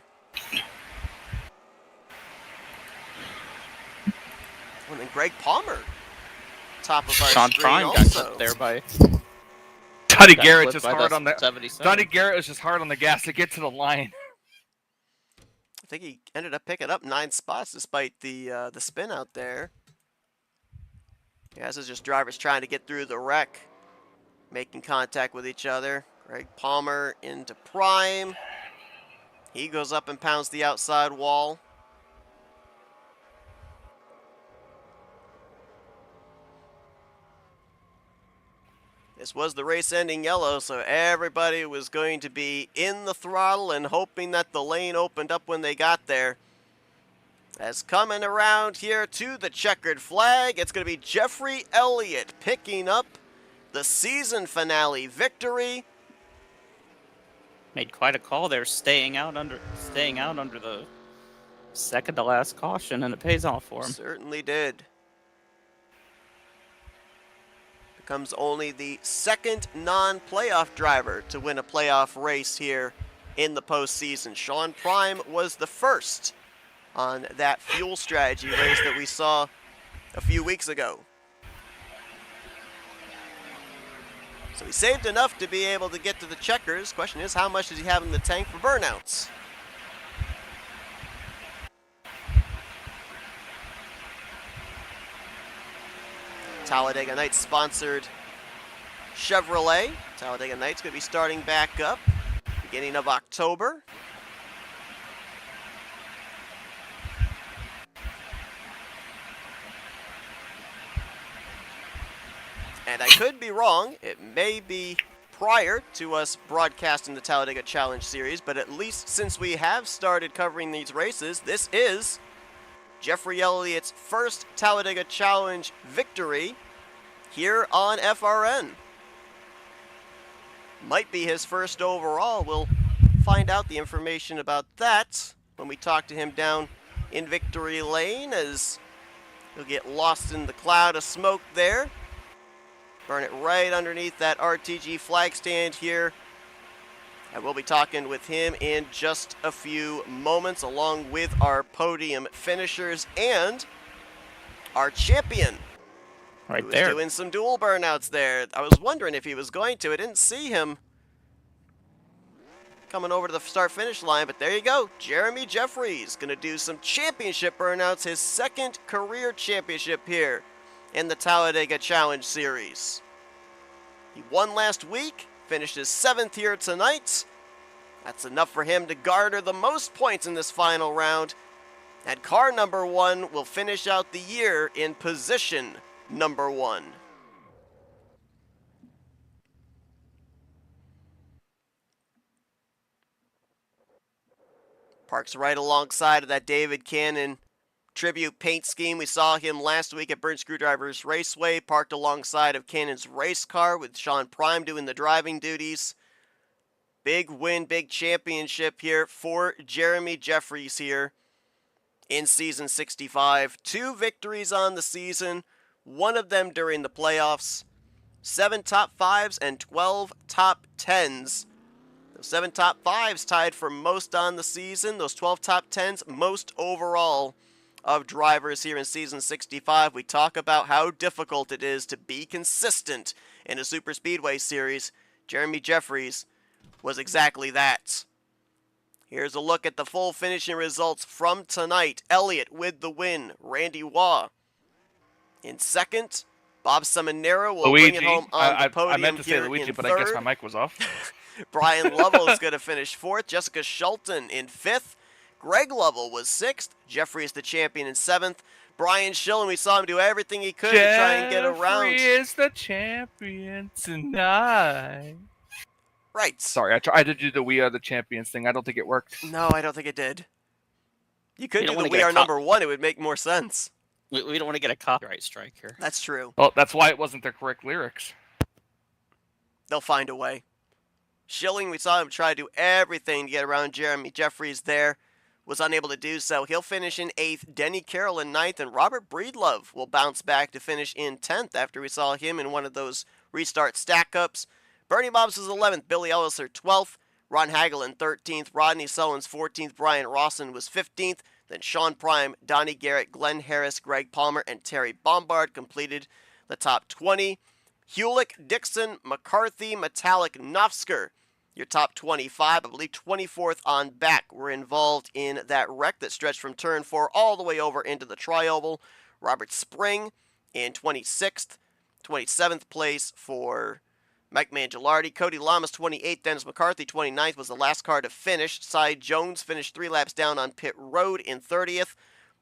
S1: And then Greg Palmer, top of our
S2: Sean
S1: screen
S2: Prime got
S1: also.
S2: clipped there by
S3: Donnie Garrett just hard on the
S2: 77.
S3: Donnie Garrett was just hard on the gas to get to the line.
S1: I think he ended up picking up 9 spots despite the spin out there. Yeah, this is just drivers trying to get through the wreck, making contact with each other. Greg Palmer into Prime. He goes up and pounds the outside wall. This was the race-ending yellow, so everybody was going to be in the throttle and hoping that the lane opened up when they got there. As coming around here to the checkered flag, it's going to be Jeffrey Elliott picking up the season finale victory.
S2: Made quite a call there, staying out under the second to last caution, and it pays off for him.
S1: Certainly did. Becomes only the second non-playoff driver to win a playoff race here in the postseason. Sean Prime was the first on that fuel strategy race that we saw a few weeks ago. So he saved enough to be able to get to the checkers. Question is, how much does he have in the tank for burnouts? Talladega Nights sponsored Chevrolet. Talladega Nights going to be starting back up beginning of October. And I could be wrong. It may be prior to us broadcasting the Talladega Challenge Series, but at least since we have started covering these races, this is Jeffrey Elliott's first Talladega Challenge victory here on FRN. Might be his first overall. We'll find out the information about that when we talk to him down in Victory Lane, as he'll get lost in the cloud of smoke there. Burn it right underneath that RTG flag stand here. And we'll be talking with him in just a few moments, along with our podium finishers and our champion.
S2: Right
S1: who
S2: there.
S1: was doing some dual burnouts there. I was wondering if he was going to. I didn't see him coming over to the start-finish line, but there you go. Jeremy Jeffries going to do some championship burnouts, his second career championship here in the Talladega Challenge Series. He won last week, finished his 7th here tonight. That's enough for him to garner the most points in this final round. And car number 1 will finish out the year in position number 1. Parks right alongside of that David Cannon tribute paint scheme. We saw him last week at Burnt Screwdrivers Raceway, parked alongside of Cannon's race car with Sean Prime doing the driving duties. Big win, big championship here for Jeremy Jeffries here in season 65. 2 victories on the season, one of them during the playoffs. 7 top 5s and 12 top 10s. Those 7 top 5s tied for most on the season. Those 12 top 10s, most overall of drivers here in Season 65. We talk about how difficult it is to be consistent in a super speedway series. Jeremy Jeffries was exactly that. Here's a look at the full finishing results from tonight. Elliott with the win. Randy Waugh in second. Bob Seminara will bring it home on the podium.
S3: I meant to say
S1: here
S3: Luigi,
S1: in
S3: but
S1: third.
S3: I guess my mic was off.
S1: Brian Lovell is going to finish fourth. Jessica Schulten in fifth. Greg Lovell was sixth. Jeffrey is the champion in seventh. Brian Schillen, we saw him do everything he could to try and get around.
S3: Jeffrey is the champion tonight.
S1: Right.
S3: Sorry, I tried to do the "We Are the Champions" thing. I don't think it worked.
S1: No, I don't think it did. You could do the "We Are number one." It would make more sense.
S2: We don't want to get a copyright strike here.
S1: That's true.
S3: Well, that's why it wasn't the correct lyrics.
S1: They'll find a way. Schilling, we saw him try to do everything to get around Jeremy Jeffries there. Was unable to do so. He'll finish in 8th. Denny Carroll in 9th. And Robert Breedlove will bounce back to finish in 10th after we saw him in one of those restart stack-ups. Bernie Bobs was 11th. Billy Elliser 12th. Ron Hagel in 13th. Rodney Sullins 14th. Brian Rawson was 15th. Then Sean Prime, Donnie Garrett, Glenn Harris, Greg Palmer, and Terry Bombard completed the top 20. Hewlick, Dixon, McCarthy, Metallic, Nofsker, your top 25. I believe 24th on back were involved in that wreck that stretched from turn 4 all the way over into the tri-oval. Robert Spring in 26th. 27th place for Mike Mangialardi. Cody Lamas 28th. Dennis McCarthy 29th was the last car to finish. Cy Jones finished 3 laps down on pit road in 30th.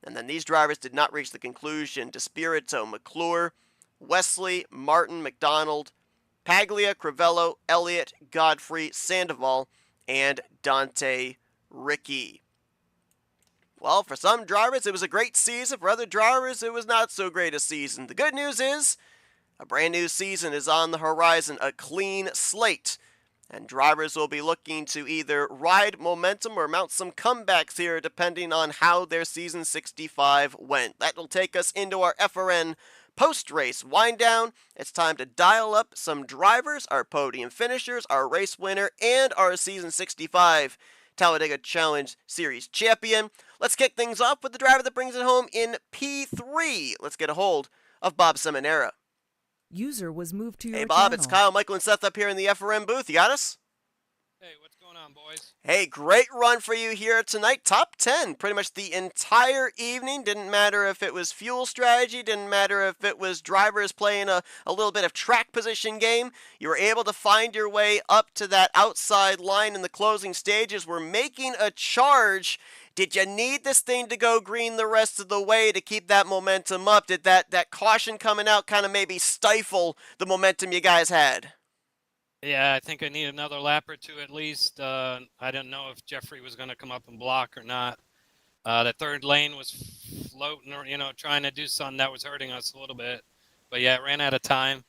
S1: And then these drivers did not reach the conclusion. DeSpirito, McClure, Wesley, Martin, McDonald, Paglia, Crivello, Elliott, Godfrey, Sandoval, and Dante Ricky. Well, for some drivers, it was a great season. For other drivers, it was not so great a season. The good news is a brand new season is on the horizon, a clean slate. And drivers will be looking to either ride momentum or mount some comebacks here, depending on how their Season 65 went. That will take us into our FRN post-race wind down. It's time to dial up some drivers, our podium finishers, our race winner, and our Season 65 Talladega Challenge Series champion. Let's kick things off with the driver that brings it home in P3. Let's get a hold of Bob Seminara.
S4: User was moved to your
S1: Hey, Bob,
S4: channel.
S1: it's Kyle, Michael, and Seth up here in the FRN booth. You got us?
S5: Hey, what's going on, boys?
S1: Hey, great run for you here tonight. Top 10 pretty much the entire evening. Didn't matter if it was fuel strategy. Didn't matter if it was drivers playing a little bit of track position game. You were able to find your way up to that outside line in the closing stages. We're making a charge. Did you need this thing to go green the rest of the way to keep that momentum up? Did that caution coming out kind of maybe stifle the momentum you guys had?
S5: Yeah, I think I need another lap or two at least. I didn't know if Jeffrey was going to come up and block or not. The third lane was floating, or trying to do something that was hurting us a little bit. But yeah, it ran out of time.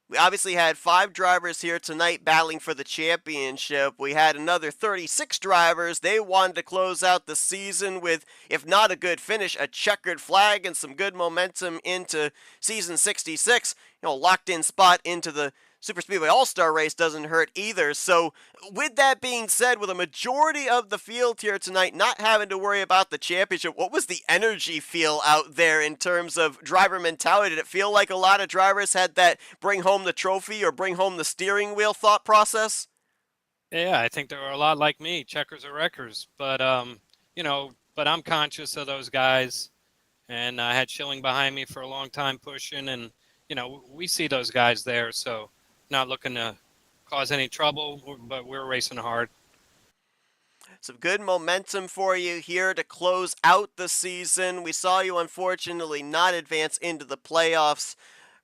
S1: We obviously had 5 drivers here tonight battling for the championship. We had another 36 drivers. They wanted to close out the season with, if not a good finish, a checkered flag and some good momentum into Season 66. Locked in spot into the Super Speedway All-Star race doesn't hurt either. So with that being said, with a majority of the field here tonight not having to worry about the championship, what was the energy feel out there in terms of driver mentality? Did it feel like a lot of drivers had that bring home the trophy or bring home the steering wheel thought process?
S5: Yeah, I think they were a lot like me, checkers or wreckers. But, but I'm conscious of those guys. And I had Schilling behind me for a long time pushing. And, we see those guys there. So not looking to cause any trouble, but we're racing hard.
S1: Some good momentum for you here to close out the season. We saw you unfortunately not advance into the playoffs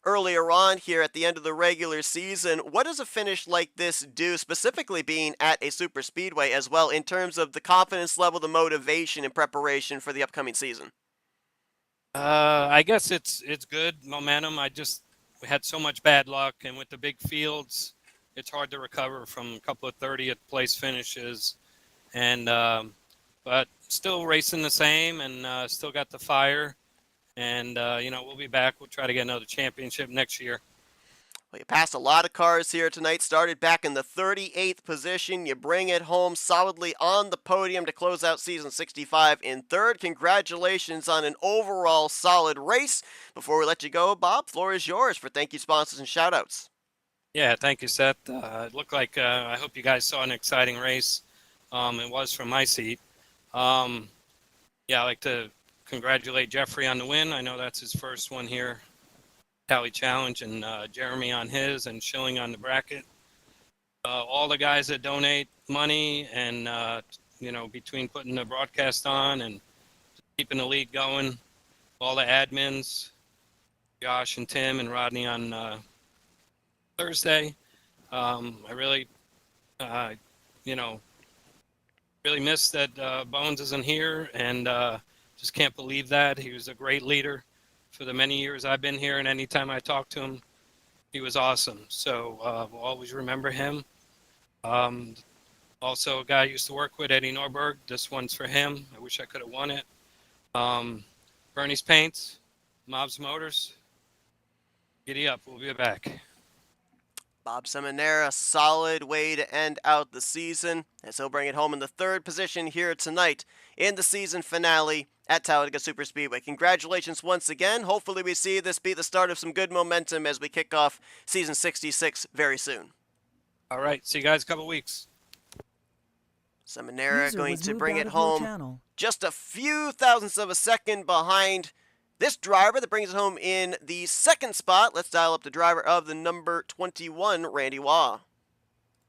S1: earlier on here at the end of the regular season. What does a finish like this do, specifically being at a super speedway as well, in terms of the confidence level, the motivation and preparation for the upcoming season?
S5: I guess it's good momentum. We had so much bad luck, and with the big fields, it's hard to recover from a couple of 30th place finishes. And but still racing the same, and still got the fire. And we'll be back. We'll try to get another championship next year.
S1: Well, you passed a lot of cars here tonight, started back in the 38th position. You bring it home solidly on the podium to close out season 65 in third. Congratulations on an overall solid race. Before we let you go, Bob, floor is yours for thank you, sponsors, and shoutouts.
S5: Yeah, thank you, Seth. It looked like I hope you guys saw an exciting race. It was from my seat. Yeah, I'd like to congratulate Jeffrey on the win. I know that's his first one here. Tally Challenge, and Jeremy on his, and Schilling on the bracket. All the guys that donate money and, between putting the broadcast on and keeping the league going, all the admins, Josh and Tim and Rodney on Thursday. I really, really miss that Bones isn't here, and just can't believe that. He was a great leader for the many years I've been here, and anytime I talk to him, he was awesome. So we'll always remember him. Also, a guy I used to work with, Eddie Norberg. This one's for him. I wish I could have won it. Bernie's Paints, Mobs Motors. Giddy up. We'll be back.
S1: Bob Seminara, solid way to end out the season, as he'll bring it home in the third position here tonight in the season finale at Talladega Superspeedway. Congratulations once again. Hopefully we see this be the start of some good momentum as we kick off season 66 very soon.
S5: All right. See you guys in a couple weeks.
S1: Seminara
S4: User
S1: going
S4: was
S1: to
S4: moved
S1: bring
S4: out
S1: it
S4: of your
S1: home
S4: channel.
S1: just a few thousandths of a second behind this driver that brings it home in the second spot. Let's dial up the driver of the number 21, Randy Waugh.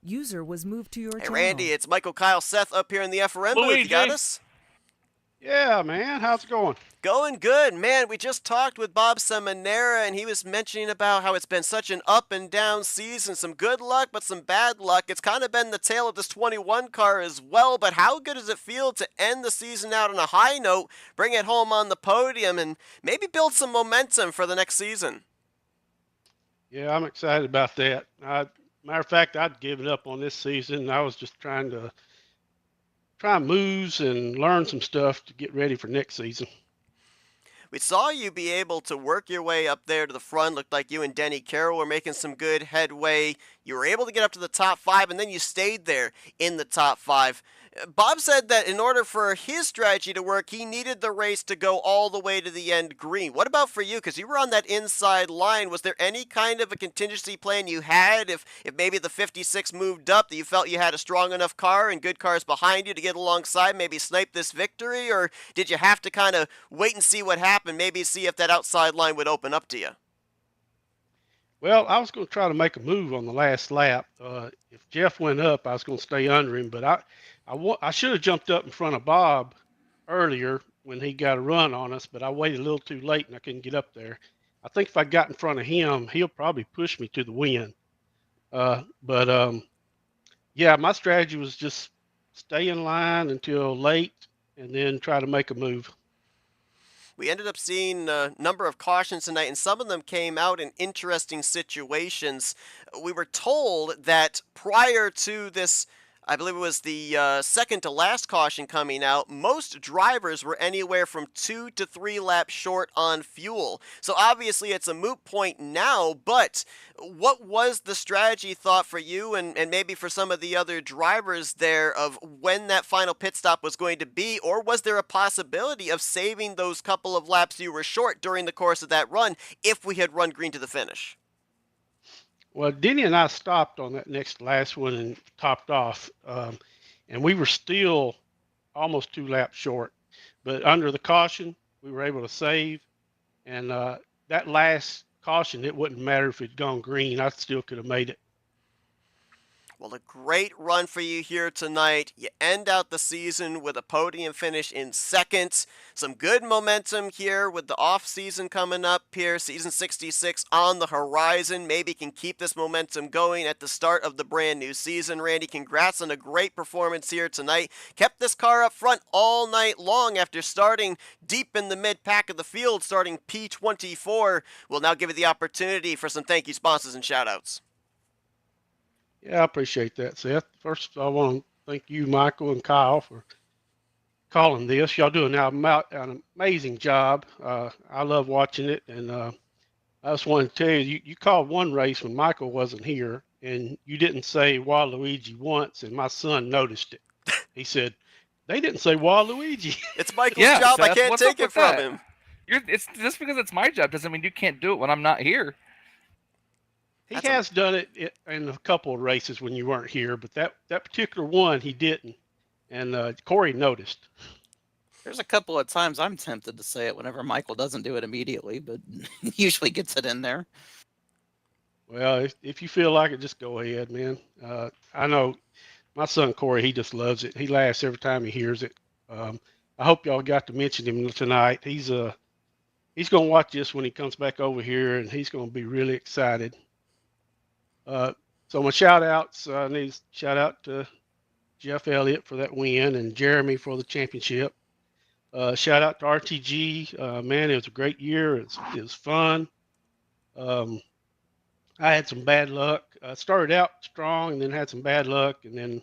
S4: User was moved to your
S1: Hey,
S4: channel.
S1: Randy, it's Michael Kyle Seth up here in the FRM booth. You got us?
S6: Yeah, man. How's it going?
S1: Going good. Man, we just talked with Bob Seminara, and he was mentioning about how it's been such an up and down season. Some good luck, but some bad luck. It's kind of been the tale of this 21 car as well, but how good does it feel to end the season out on a high note, bring it home on the podium, and maybe build some momentum for the next season?
S6: Yeah, I'm excited about that. Matter of fact, I'd given up on this season. I was just trying moves and learn some stuff to get ready for next season.
S1: We saw you be able to work your way up there to the front. Looked like you and Denny Carroll were making some good headway. You were able to get up to the top 5, and then you stayed there in the top 5. Bob said that in order for his strategy to work, he needed the race to go all the way to the end green. What about for you? Because you were on that inside line. Was there any kind of a contingency plan you had if maybe the 56 moved up, that you felt you had a strong enough car and good cars behind you to get alongside, maybe snipe this victory? Or did you have to kind of wait and see what happened, maybe see if that outside line would open up to you?
S6: Well, I was going to try to make a move on the last lap. If Jeff went up, I was going to stay under him, but I should have jumped up in front of Bob earlier when he got a run on us, but I waited a little too late and I couldn't get up there. I think if I got in front of him, he'll probably push me to the win. Yeah, my strategy was just stay in line until late and then try to make a move.
S1: We ended up seeing a number of cautions tonight, and some of them came out in interesting situations. We were told that prior to this, I believe it was the second to last caution coming out, most drivers were anywhere from 2 to 3 laps short on fuel. So obviously it's a moot point now, but what was the strategy thought for you and maybe for some of the other drivers there of when that final pit stop was going to be? Or was there a possibility of saving those couple of laps you were short during the course of that run if we had run green to the finish?
S6: Well, Denny and I stopped on that last one and topped off, and we were still almost 2 laps short. But under the caution, we were able to save, and that last caution, it wouldn't matter if it'd gone green. I still could have made it.
S1: Well, a great run for you here tonight. You end out the season with a podium finish in second. Some good momentum here with the off-season coming up here. Season 66 on the horizon. Maybe can keep this momentum going at the start of the brand new season. Randy, congrats on a great performance here tonight. Kept this car up front all night long after starting deep in the mid-pack of the field, starting P24. We'll now give you the opportunity for some thank you sponsors and shout-outs.
S6: Yeah, I appreciate that, Seth. First, I want to thank you, Michael and Kyle, for calling this. Y'all doing an amazing job. I love watching it, and I just wanted to tell you, you called one race when Michael wasn't here, and you didn't say Waluigi once, and my son noticed it. He said, they didn't say Waluigi.
S1: It's Michael's
S3: Yeah,
S1: job. I
S3: Seth,
S1: can't
S3: what's up
S1: take it
S3: with
S1: from
S3: that?
S1: him.
S3: It's just because it's my job doesn't mean you can't do it when I'm not here.
S6: He
S1: That's
S6: has done it in a couple of races when you weren't here, but that particular one he didn't. And Corey noticed.
S2: There's a couple of times I'm tempted to say it whenever Michael doesn't do it immediately, but usually gets it in there.
S6: Well, if you feel like it, just go ahead, man. I know my son Corey, he just loves it. He laughs every time he hears it. I hope y'all got to mention him tonight. He's gonna watch this when he comes back over here, and he's gonna be really excited. So my shout outs, I need to shout out to Jeff Elliott for that win and Jeremy for the championship. Shout out to RTG. Man, it was a great year. It was fun. Um, I had some bad luck. I started out strong and then had some bad luck and then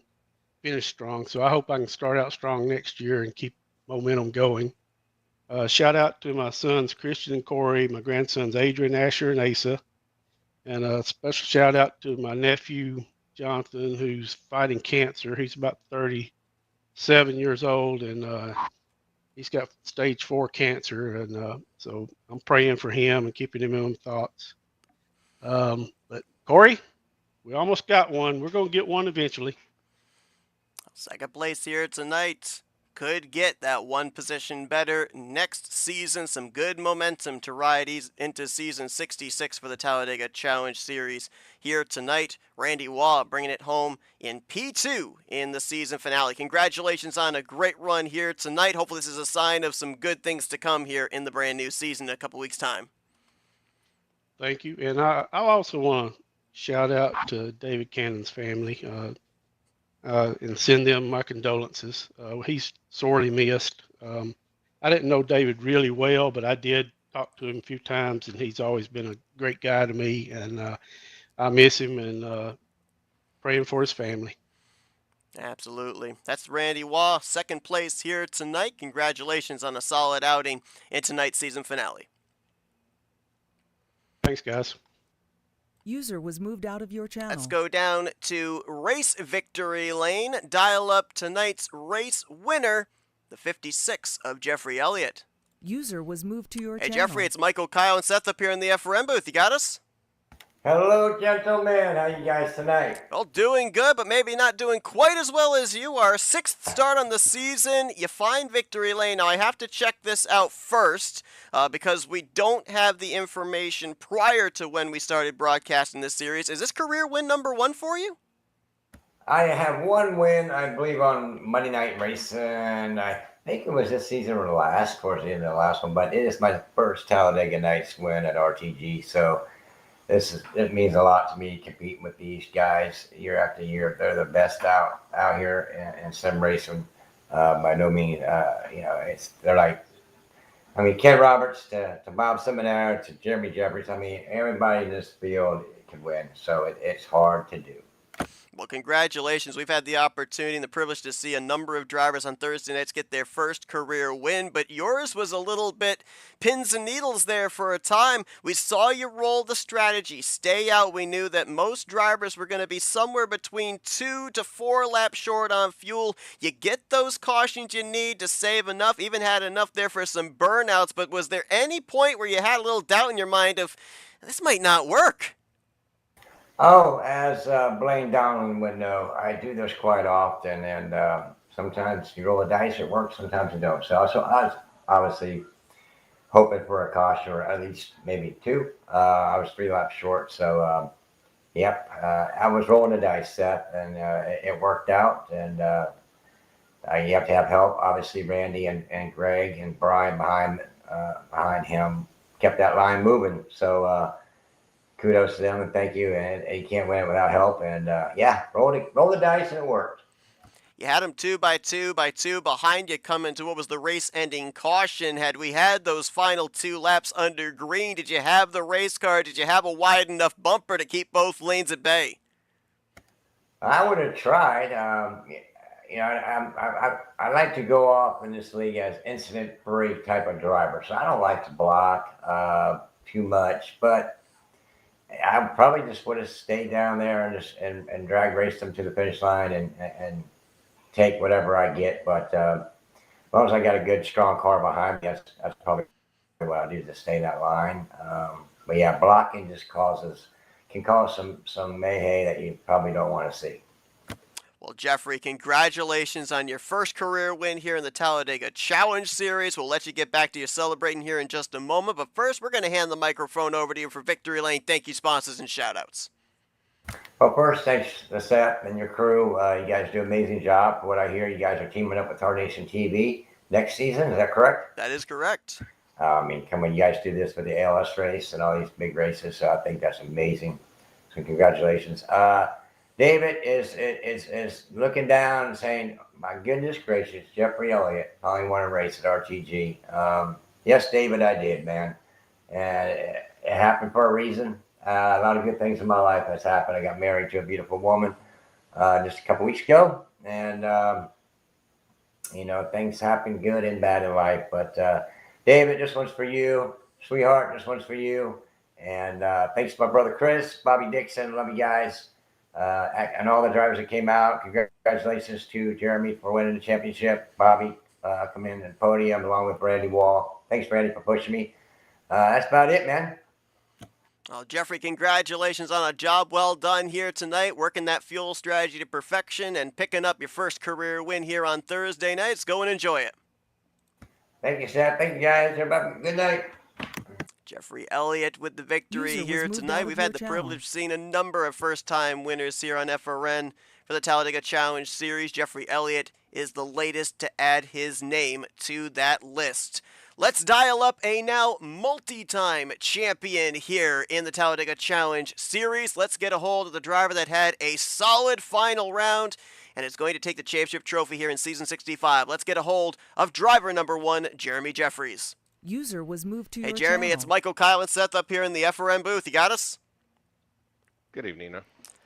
S6: finished strong. So I hope I can start out strong next year and keep momentum going. Shout out to my sons, Christian and Corey, my grandsons, Adrian, Asher, and Asa. And a special shout out to my nephew, Jonathan, who's fighting cancer. He's about 37 years old, and he's got stage 4 cancer. And so I'm praying for him and keeping him in thoughts. But Corey, we almost got one. We're going to get one eventually.
S1: Second place here tonight. Could get that one position better next season. Some good momentum to ride into season 66 for the Talladega Challenge Series here tonight. Randy Waugh bringing it home in P2 in the season finale. Congratulations on a great run here tonight. Hopefully this is a sign of some good things to come here in the brand new season in a couple weeks' time.
S6: Thank you. And I also want to shout out to David Cannon's family. And send them my condolences. He's sorely missed. I didn't know David really well, but I did talk to him a few times, and he's always been a great guy to me. And I miss him and praying for his family.
S1: Absolutely. That's Randy Waugh, second place here tonight. Congratulations on a solid outing in tonight's season finale.
S6: Thanks, guys.
S4: User was moved out of your channel.
S1: Let's go down to race victory lane. Dial up tonight's race winner, the 56 of Jeffrey Elliott.
S4: User was moved to your
S1: Hey,
S4: channel.
S1: Jeffrey, it's Michael, Kyle, and Seth up here in the FRM booth. You got us?
S7: Hello, gentlemen. How you guys tonight?
S1: Well, doing good, but maybe not doing quite as well as you are. Sixth start on the season. You find victory lane. Now, I have to check this out first because we don't have the information prior to when we started broadcasting this series. Is this career win number 1 for you?
S7: I have one win, I believe, on Monday Night Racing. I think it was this season or last, towards the end of the last one, but it is my first Talladega Nights win at RTG. So it means a lot to me competing with these guys year after year. They're the best out here in sim racing. By no means, they're like, I mean, Ken Roberts to Bob Seminara to Jeremy Jeffries. I mean, everybody in this field can win. So it's hard to do.
S1: Well, congratulations. We've had the opportunity and the privilege to see a number of drivers on Thursday nights get their first career win, but yours was a little bit pins and needles there for a time. We saw you roll the strategy, stay out. We knew that most drivers were going to be somewhere between 2 to 4 laps short on fuel. You get those cautions you need to save enough, even had enough there for some burnouts, but was there any point where you had a little doubt in your mind of, this might not work?
S7: Oh, as Blaine Dowling would know, I do this quite often, and sometimes you roll the dice, it works, sometimes it don't. So I was obviously hoping for a caution, or at least maybe 2. I was 3 laps short, so I was rolling the dice, Seth, and it worked out. And you have to have help. Obviously, Randy and Greg and Brian behind him kept that line moving. So. Kudos to them and thank you. And you can't win it without help. And roll the dice and it worked.
S1: You had them 2 by 2 by 2 behind you coming to what was the race-ending caution. Had we had those final 2 laps under green, did you have the race car? Did you have a wide enough bumper to keep both lanes at bay?
S7: I would have tried. I like to go off in this league as incident-free type of driver. So I don't like to block. too much, but I probably just would have stayed down there and just and drag raced them to the finish line and take whatever I get. But as long as I got a good strong car behind me, that's probably what I do to stay in that line. But yeah, blocking just can cause some mayhem that you probably don't want to see.
S1: Well, Jeffrey, congratulations on your first career win here in the Talladega Challenge Series. We'll let you get back to your celebrating here in just a moment, but first we're going to hand the microphone over to you for Victory Lane. Thank you, sponsors, and shout-outs.
S7: Well, first, thanks to Seth and your crew. You guys do an amazing job. From what I hear, you guys are teaming up with Hard Nation TV next season. Is that correct?
S1: That is correct.
S7: I mean, come on, you guys do this with the ALS race and all these big races, so I think that's amazing. So congratulations. David is looking down and saying, "My goodness gracious, Jeffrey Elliott finally won a race at RTG." Yes, David, I did, man, and it happened for a reason. A lot of good things in my life has happened. I got married to a beautiful woman just a couple weeks ago, and things happen good and bad in life. But David, this one's for you, sweetheart. This one's for you, and thanks to my brother Chris, Bobby Dixon. Love you guys. And all the drivers that came out. Congratulations to Jeremy for winning the championship. Bobby come in the podium along with Randy Wall. Thanks, Randy, for pushing me. That's about it, man.
S1: Well, Jeffrey, congratulations on a job well done here tonight, working that fuel strategy to perfection and picking up your first career win here on Thursday nights. Go and enjoy it.
S7: Thank you, Seth. Thank you, guys. Everybody, good night.
S1: Jeffrey Elliott with the victory here tonight. We've had the privilege of seeing a number of first-time winners here on FRN for the Talladega Challenge Series. Jeffrey Elliott is the latest to add his name to that list. Let's dial up a now multi-time champion here in the Talladega Challenge Series. Let's get a hold of the driver that had a solid final round and is going to take the championship trophy here in Season 65. Let's get a hold of driver number 1, Jeremy Jeffries.
S4: User was moved to your
S1: Hey, Jeremy,
S4: channel.
S1: it's Michael, Kyle, and Seth up here in the FRN booth. You got us?
S8: Good evening.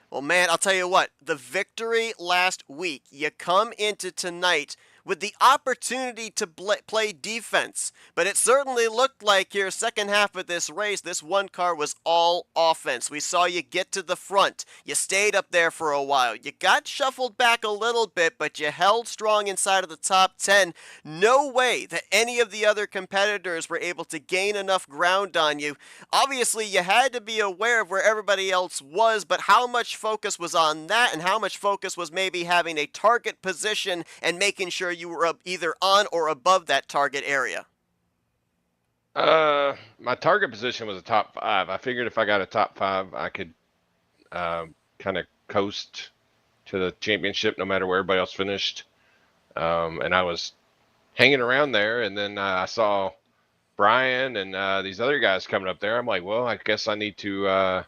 S1: Well, man, I'll tell you what. The victory last week, you come into tonight with the opportunity to play defense. But it certainly looked like your second half of this race, this one car was all offense. We saw you get to the front. You stayed up there for a while. You got shuffled back a little bit, but you held strong inside of the top 10. No way that any of the other competitors were able to gain enough ground on you. Obviously, you had to be aware of where everybody else was, but how much focus was on that and how much focus was maybe having a target position and making sure you were either on or above that target area?
S8: My target position was a top 5. I figured if I got a top 5, I could kind of coast to the championship no matter where everybody else finished. And I was hanging around there, and then I saw Brian and these other guys coming up there. I'm like, well, I guess I need to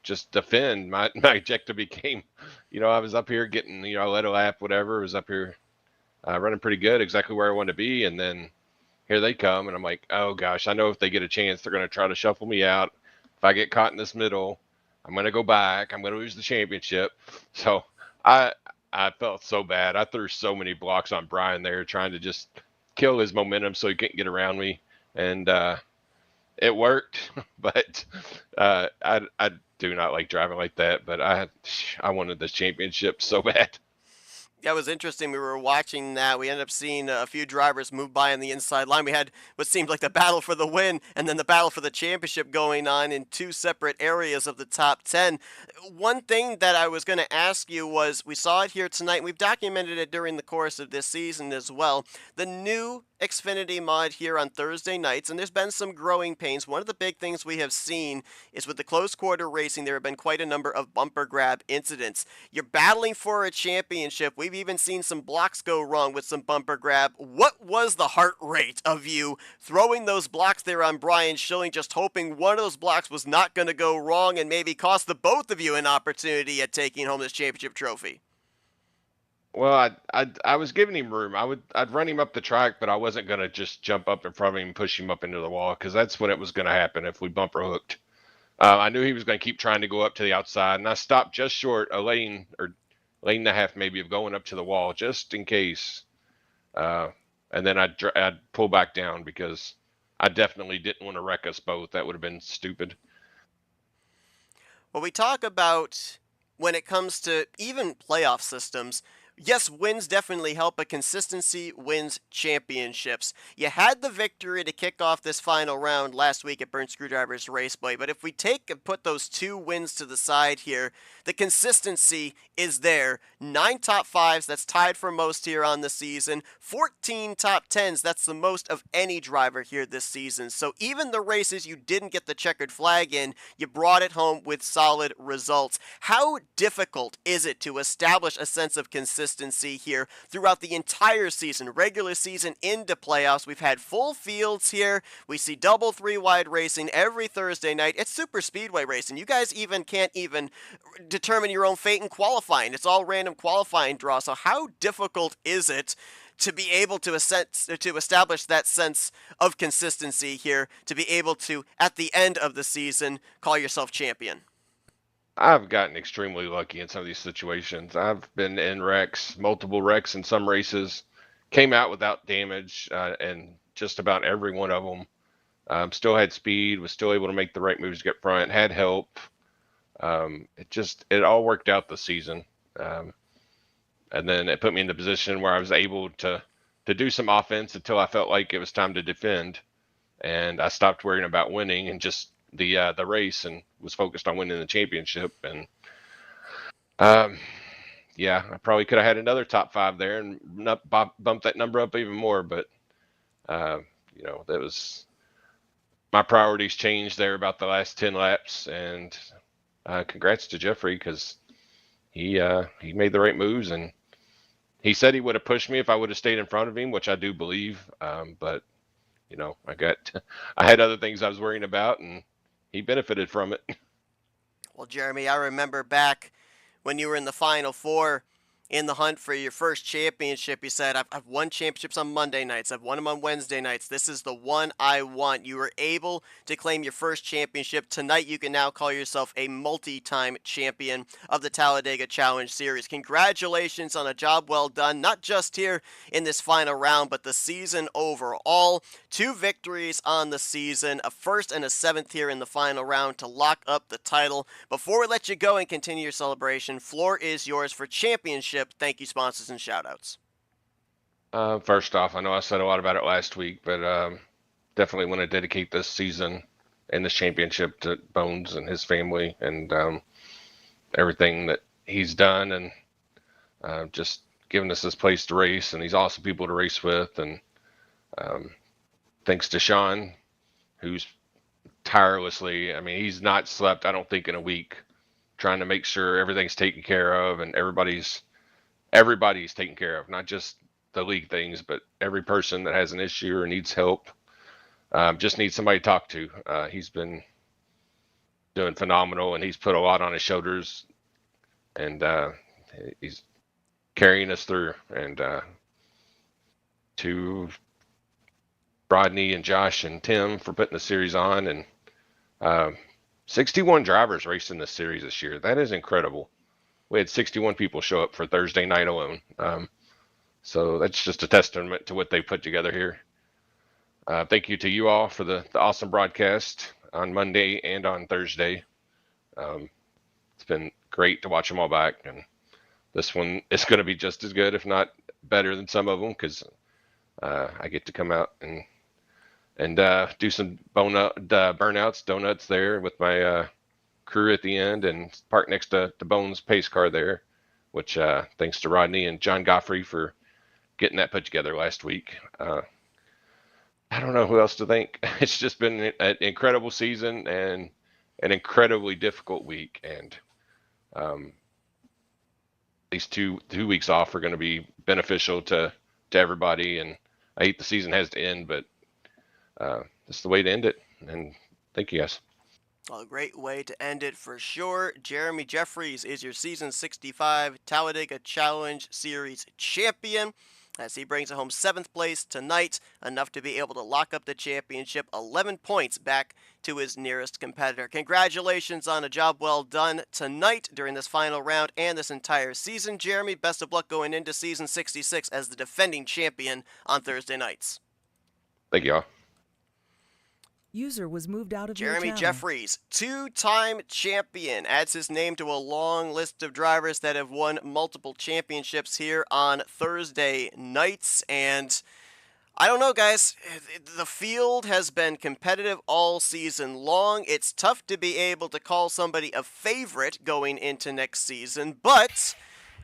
S8: just defend. My objective became, I was up here getting, I led a lap, whatever. I was up here running pretty good, exactly where I wanted to be. And then here they come, and I'm like, oh gosh, I know if they get a chance, they're going to try to shuffle me out. If I get caught in this middle, I'm going to go back. I'm going to lose the championship. So I felt so bad. I threw so many blocks on Brian there, trying to just kill his momentum so he couldn't get around me. And it worked, but I do not like driving like that. But I wanted this championship so bad.
S1: That was interesting. We were watching that. We ended up seeing a few drivers move by on the inside line. We had what seemed like the battle for the win and then the battle for the championship going on in two separate areas of the top 10. One thing that I was going to ask you was, we saw it here tonight. We've documented it during the course of this season as well. The new Xfinity mod here on Thursday nights, and there's been some growing pains. One of the big things we have seen is with the close quarter racing, there have been quite a number of bumper grab incidents. You're battling for a championship. We've even seen some blocks go wrong with some bumper grab. What was the heart rate of you throwing those blocks there on Brian Schilling, just hoping one of those blocks was not going to go wrong and maybe cost the both of you an opportunity at taking home this championship trophy?
S8: Well, I was giving him room. I'd run him up the track, but I wasn't going to just jump up in front of him and push him up into the wall, because that's when it was going to happen if we bumper hooked. I knew he was going to keep trying to go up to the outside, and I stopped just short a lane or lane and a half maybe of going up to the wall just in case. And then I'd pull back down because I definitely didn't want to wreck us both. That would have been stupid.
S1: Well, we talk about when it comes to even playoff systems, yes, wins definitely help, but consistency wins championships. You had the victory to kick off this final round last week at Burnt Screwdriver's Raceway, but if we take and put those 2 wins to the side here, the consistency is there. 9 top 5s, that's tied for most here on the season. 14 top 10s, that's the most of any driver here this season. So even the races you didn't get the checkered flag in, you brought it home with solid results. How difficult is it to establish a sense of consistency here throughout the entire season, regular season into playoffs? We've had full fields here. We see double 3-wide racing every Thursday night. It's super speedway racing. You guys can't even determine your own fate in qualifying. It's all random qualifying draw. So how difficult is it to be able to establish that sense of consistency here, to be able to, at the end of the season, call yourself champion?
S8: I've gotten extremely lucky in some of these situations. I've been in wrecks, multiple wrecks in some races, came out without damage, and just about every one of them. Still had speed, was still able to make the right moves to get front, had help. It all worked out this season. And then it put me in the position where I was able to do some offense until I felt like it was time to defend. And I stopped worrying about winning and just the race, and was focused on winning the championship. And yeah, I probably could have had another top 5 there and bump that number up even more. But that was my priorities changed there about the last 10 laps. And congrats to Jeffrey, because he made the right moves, and he said he would have pushed me if I would have stayed in front of him, which I do believe. But I had other things I was worrying about, and he benefited from it.
S1: Well, Jeremy, I remember back when you were in the Final Four in the hunt for your first championship. You said, I've won championships on Monday nights. I've won them on Wednesday nights. This is the one I want. You were able to claim your first championship. Tonight, you can now call yourself a multi-time champion of the Talladega Challenge Series. Congratulations on a job well done, not just here in this final round, but the season overall. 2 victories on the season, a first and a 7th here in the final round to lock up the title. Before we let you go and continue your celebration, floor is yours for championship. Thank you, sponsors, and shout-outs.
S8: First off, I know I said a lot about it last week, but definitely want to dedicate this season and this championship to Bones and his family, and everything that he's done, and just giving us this place to race and these awesome people to race with. And thanks to Sean, who's tirelessly, he's not slept, I don't think, in a week, trying to make sure everything's taken care of, and everybody's taken care of, not just the league things, but every person that has an issue or needs help, just needs somebody to talk to. He's been doing phenomenal, and he's put a lot on his shoulders, and he's carrying us through. And to Rodney and Josh and Tim for putting the series on, and 61 drivers racing this series this year. That is incredible. We had 61 people show up for Thursday night alone. So that's just a testament to what they put together here. Thank you to you all for the awesome broadcast on Monday and on Thursday. It's been great to watch them all back, and this one is going to be just as good, if not better, than some of them, because I get to come out and do some burnouts, donuts there with my crew at the end, and park next to the Bones pace car there, which thanks to Rodney and John Goffrey for getting that put together last week. I don't know who else to thank. It's just been an incredible season and an incredibly difficult week, and these two weeks off are going to be beneficial to everybody. And I hate the season has to end, but this is the way to end it. And thank you, guys.
S1: Well, a great way to end it for sure. Jeremy Jeffries is your Season 65 Talladega Challenge Series champion, as he brings it home 7th place tonight, enough to be able to lock up the championship, 11 points back to his nearest competitor. Congratulations on a job well done tonight during this final round and this entire season, Jeremy. Best of luck going into Season 66 as the defending champion on Thursday nights.
S8: Thank you all.
S4: User was moved out of your
S1: Jeremy
S4: channel.
S1: Jeffries, two-time champion, adds his name to a long list of drivers that have won multiple championships here on Thursday nights. And I don't know, guys. The field has been competitive all season long. It's tough to be able to call somebody a favorite going into next season, but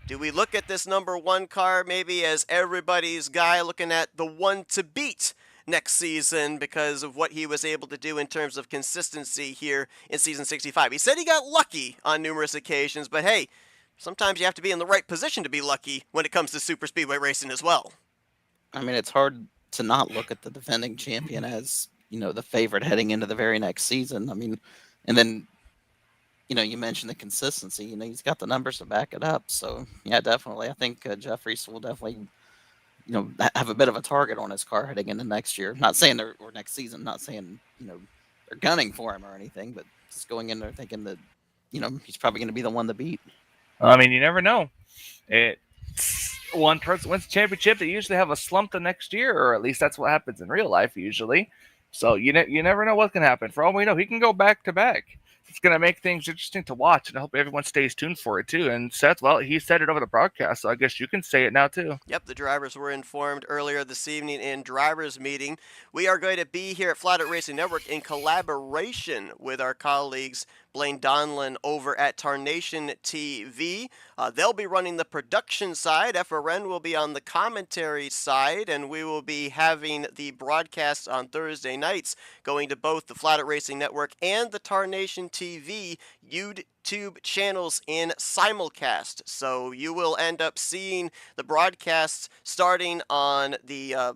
S1: do we look at this number one car maybe as everybody's guy, looking at the one to beat next season because of what he was able to do in terms of consistency here in season 65? He said he got lucky on numerous occasions, but hey, sometimes you have to be in the right position to be lucky when it comes to super speedway racing as well.
S2: I mean, it's hard to not look at the defending champion as, the favorite heading into the very next season. I mean, and then, you mentioned the consistency. He's got the numbers to back it up. So, yeah, definitely. I think Jeffries will definitely, have a bit of a target on his car heading into next year. Not saying or next season. Not saying, they're gunning for him or anything, but just going in there thinking that, he's probably going to be the one to beat.
S3: I mean, you never know. One person wins the championship, they usually have a slump the next year, or at least that's what happens in real life usually. So you never know what can happen. For all we know, he can go back to back. It's going to make things interesting to watch, and I hope everyone stays tuned for it too. And Seth, well, he said it over the broadcast, so I guess you can say it now too.
S1: Yep, the drivers were informed earlier this evening in drivers' meeting. We are going to be here at Flatout Racing Network in collaboration with our colleagues Blaine Donlin over at Tarnation TV. They'll be running the production side. FRN will be on the commentary side, and we will be having the broadcast on Thursday nights going to both the Flatout Racing Network and the Tarnation TV YouTube channels in simulcast. So you will end up seeing the broadcasts starting on the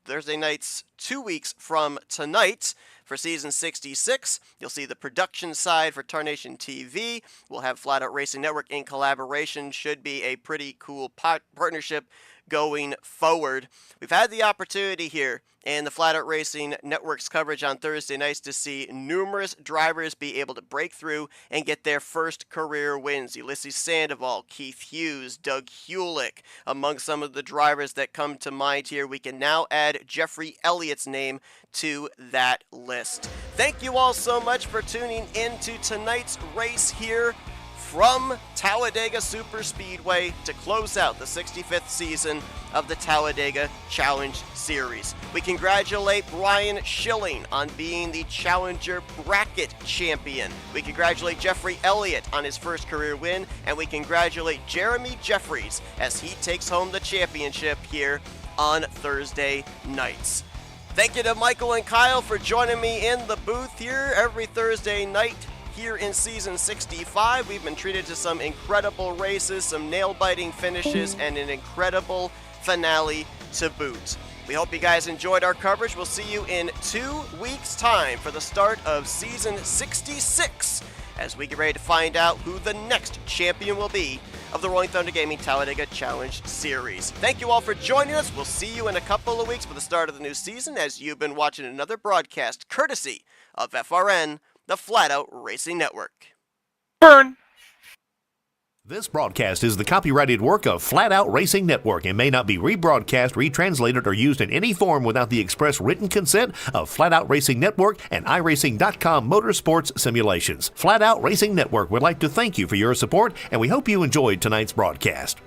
S1: Thursday nights 2 weeks from tonight. For season 66, you'll see the production side for Tarnation TV. We'll have Flatout Racing Network in collaboration. Should be a pretty cool partnership going forward. We've had the opportunity here in the Flatout Racing Network's coverage on Thursday nights to see numerous drivers be able to break through and get their first career wins. Ulysses Sandoval, Keith Hughes, Doug Hewlick, among some of the drivers that come to mind here. We can now add Jeffrey Elliott's name to that list. Thank you all so much for tuning in to tonight's race here from Talladega Superspeedway to close out the 65th season of the Talladega Challenge Series. We congratulate Brian Schilling on being the Challenger Bracket Champion. We congratulate Jeffrey Elliott on his first career win, and we congratulate Jeremy Jeffries as he takes home the championship here on Thursday nights. Thank you to Michael and Kyle for joining me in the booth here every Thursday night. Here in season 65, we've been treated to some incredible races, some nail-biting finishes, and an incredible finale to boot. We hope you guys enjoyed our coverage. We'll see you in 2 weeks' time for the start of season 66 as we get ready to find out who the next champion will be of the Rolling Thunder Gaming Talladega Challenge Series. Thank you all for joining us. We'll see you in a couple of weeks for the start of the new season as you've been watching another broadcast courtesy of FRN, the Flatout Racing Network.
S3: Burn!
S9: This broadcast is the copyrighted work of Flatout Racing Network and may not be rebroadcast, retranslated, or used in any form without the express written consent of Flatout Racing Network and iRacing.com Motorsports Simulations. Flatout Racing Network would like to thank you for your support, and we hope you enjoyed tonight's broadcast.